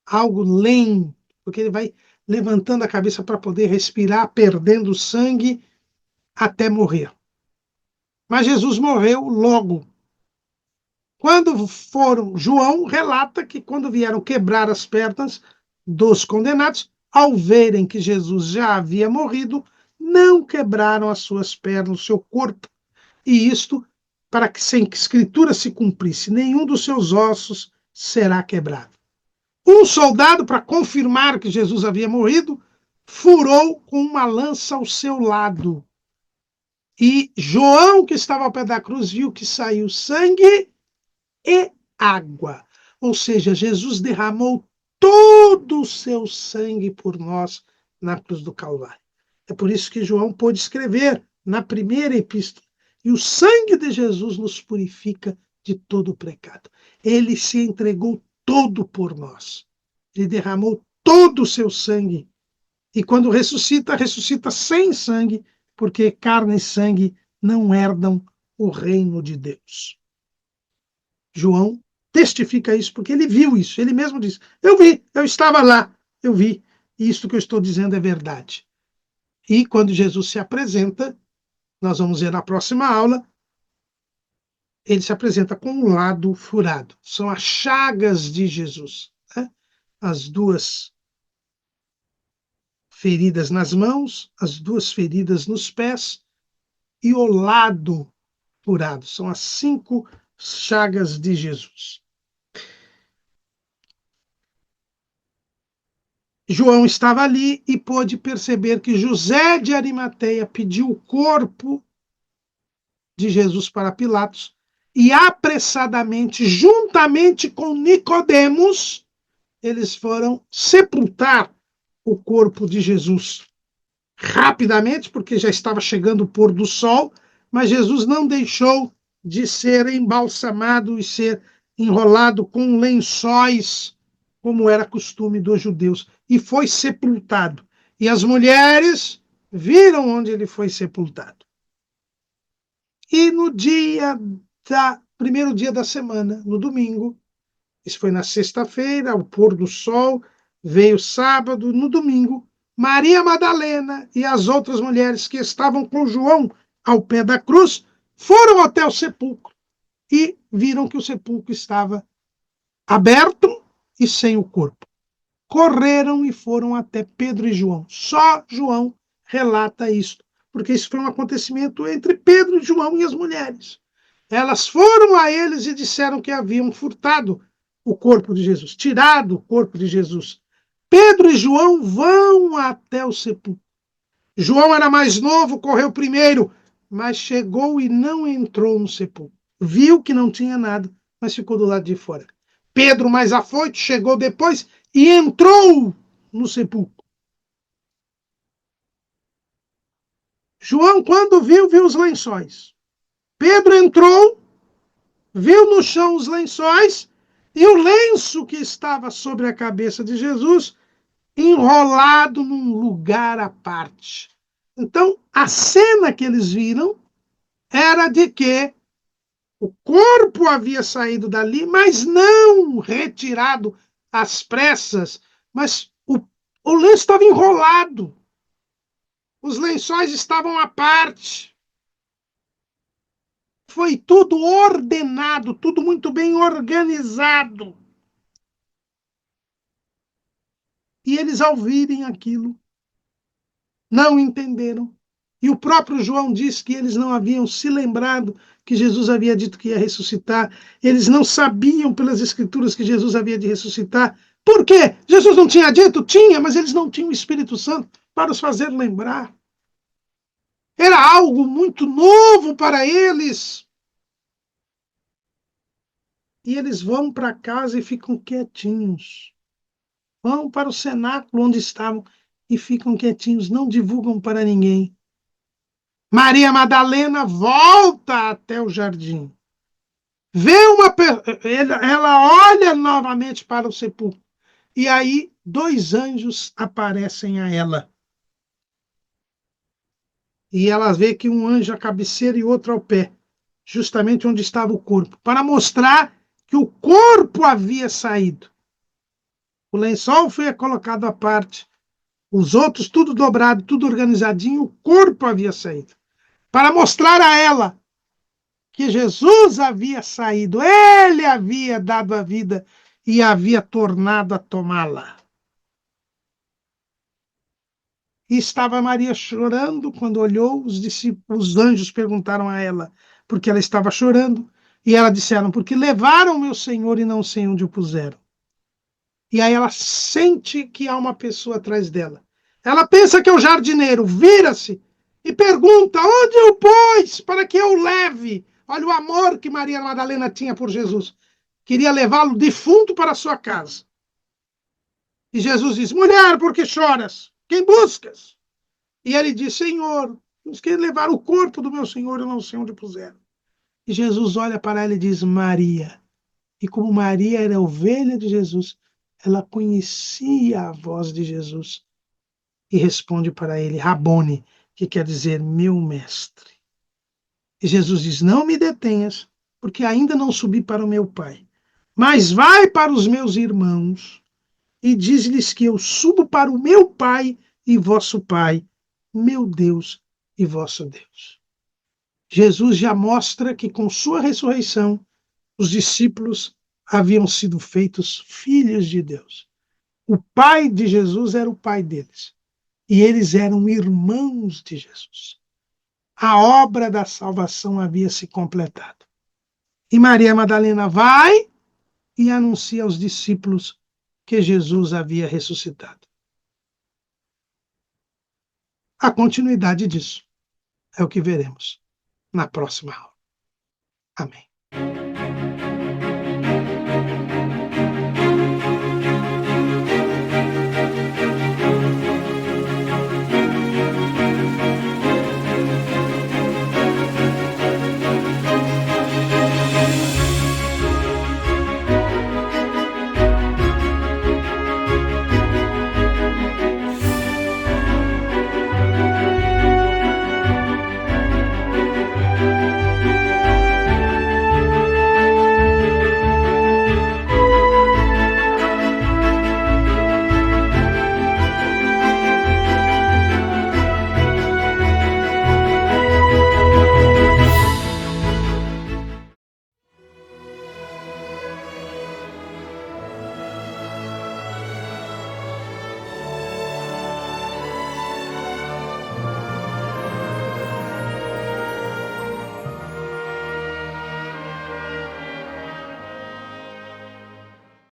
algo lento, porque ele vai levantando a cabeça para poder respirar, perdendo sangue até morrer. Mas Jesus morreu logo. Quando foram, João relata que quando vieram quebrar as pernas dos condenados, ao verem que Jesus já havia morrido, não quebraram as suas pernas, o seu corpo, e isto para que sem que a escritura se cumprisse, nenhum dos seus ossos será quebrado. Um soldado, para confirmar que Jesus havia morrido, furou com uma lança ao seu lado. E João, que estava ao pé da cruz, viu que saiu sangue e água. Ou seja, Jesus derramou todo o seu sangue por nós na cruz do Calvário. É por isso que João pôde escrever na primeira epístola: e o sangue de Jesus nos purifica de todo o pecado. Ele se entregou todo por nós. Ele derramou todo o seu sangue. E quando ressuscita, ressuscita sem sangue, porque carne e sangue não herdam o reino de Deus. João testifica isso, porque ele viu isso. Ele mesmo diz: eu vi, eu estava lá, eu vi. E isso que eu estou dizendo é verdade. E quando Jesus se apresenta, nós vamos ver na próxima aula, ele se apresenta com um lado furado. São as chagas de Jesus, né? As duas feridas nas mãos, as duas feridas nos pés e o lado furado. São as 5 chagas de Jesus. João estava ali e pôde perceber que José de Arimateia pediu o corpo de Jesus para Pilatos e apressadamente, juntamente com Nicodemos, eles foram sepultar o corpo de Jesus. Rapidamente, porque já estava chegando o pôr do sol, mas Jesus não deixou de ser embalsamado e ser enrolado com lençóis, como era costume dos judeus, e foi sepultado. E as mulheres viram onde ele foi sepultado. E no primeiro dia da semana, no domingo, isso foi na sexta-feira, ao pôr do sol, veio sábado, no domingo, Maria Madalena e as outras mulheres que estavam com João ao pé da cruz foram até o sepulcro e viram que o sepulcro estava aberto e sem o corpo. Correram e foram até Pedro e João. Só João relata isto, porque isso foi um acontecimento entre Pedro e João e as mulheres. Elas foram a eles e disseram que haviam furtado o corpo de Jesus, tirado o corpo de Jesus. Pedro e João vão até o sepulcro. João era mais novo, correu primeiro, mas chegou e não entrou no sepulcro. Viu que não tinha nada, mas ficou do lado de fora. Pedro, mais afoito, chegou depois e entrou no sepulcro. João, quando viu os lençóis. Pedro entrou, viu no chão os lençóis e o lenço que estava sobre a cabeça de Jesus enrolado num lugar à parte. Então, a cena que eles viram era de que o corpo havia saído dali, mas não retirado às pressas, mas o lenço estava enrolado. Os lençóis estavam à parte. Foi tudo ordenado, tudo muito bem organizado. E eles, ao virem aquilo, não entenderam. E o próprio João diz que eles não haviam se lembrado que Jesus havia dito que ia ressuscitar. Eles não sabiam pelas Escrituras que Jesus havia de ressuscitar. Por quê? Jesus não tinha dito? Tinha, mas eles não tinham o Espírito Santo para os fazer lembrar. Era algo muito novo para eles. E eles vão para casa e ficam quietinhos. Vão para o cenáculo onde estavam e ficam quietinhos, não divulgam para ninguém. Maria Madalena volta até o jardim. Ela olha novamente para o sepulcro. E aí 2 anjos aparecem a ela. E ela vê que um anjo à cabeceira e outro ao pé, justamente onde estava o corpo, para mostrar que o corpo havia saído. O lençol foi colocado à parte, os outros tudo dobrado, tudo organizadinho, o corpo havia saído. Para mostrar a ela que Jesus havia saído, ele havia dado a vida e havia tornado a tomá-la. E estava Maria chorando quando olhou, os anjos perguntaram a ela: porque ela estava chorando. E ela disseram, porque levaram meu Senhor e não sei onde o puseram. E aí ela sente que há uma pessoa atrás dela. Ela pensa que é o jardineiro, vira-se e pergunta, onde o pôs para que eu o leve? Olha o amor que Maria Madalena tinha por Jesus. Queria levá-lo defunto para a sua casa. E Jesus diz, mulher, por que choras? Quem buscas? E ele diz, Senhor, eles querem levar o corpo do meu Senhor, eu não sei onde puseram. E Jesus olha para ela e diz, Maria. E como Maria era ovelha de Jesus, ela conhecia a voz de Jesus e responde para ele, Rabone, que quer dizer meu mestre. E Jesus diz, não me detenhas, porque ainda não subi para o meu Pai. Mas vai para os meus irmãos e diz-lhes que eu subo para o meu Pai e vosso Pai, meu Deus e vosso Deus. Jesus já mostra que com sua ressurreição, os discípulos haviam sido feitos filhos de Deus. O Pai de Jesus era o Pai deles. E eles eram irmãos de Jesus. A obra da salvação havia se completado. E Maria Madalena vai e anuncia aos discípulos que Jesus havia ressuscitado. A continuidade disso é o que veremos na próxima aula. Amém.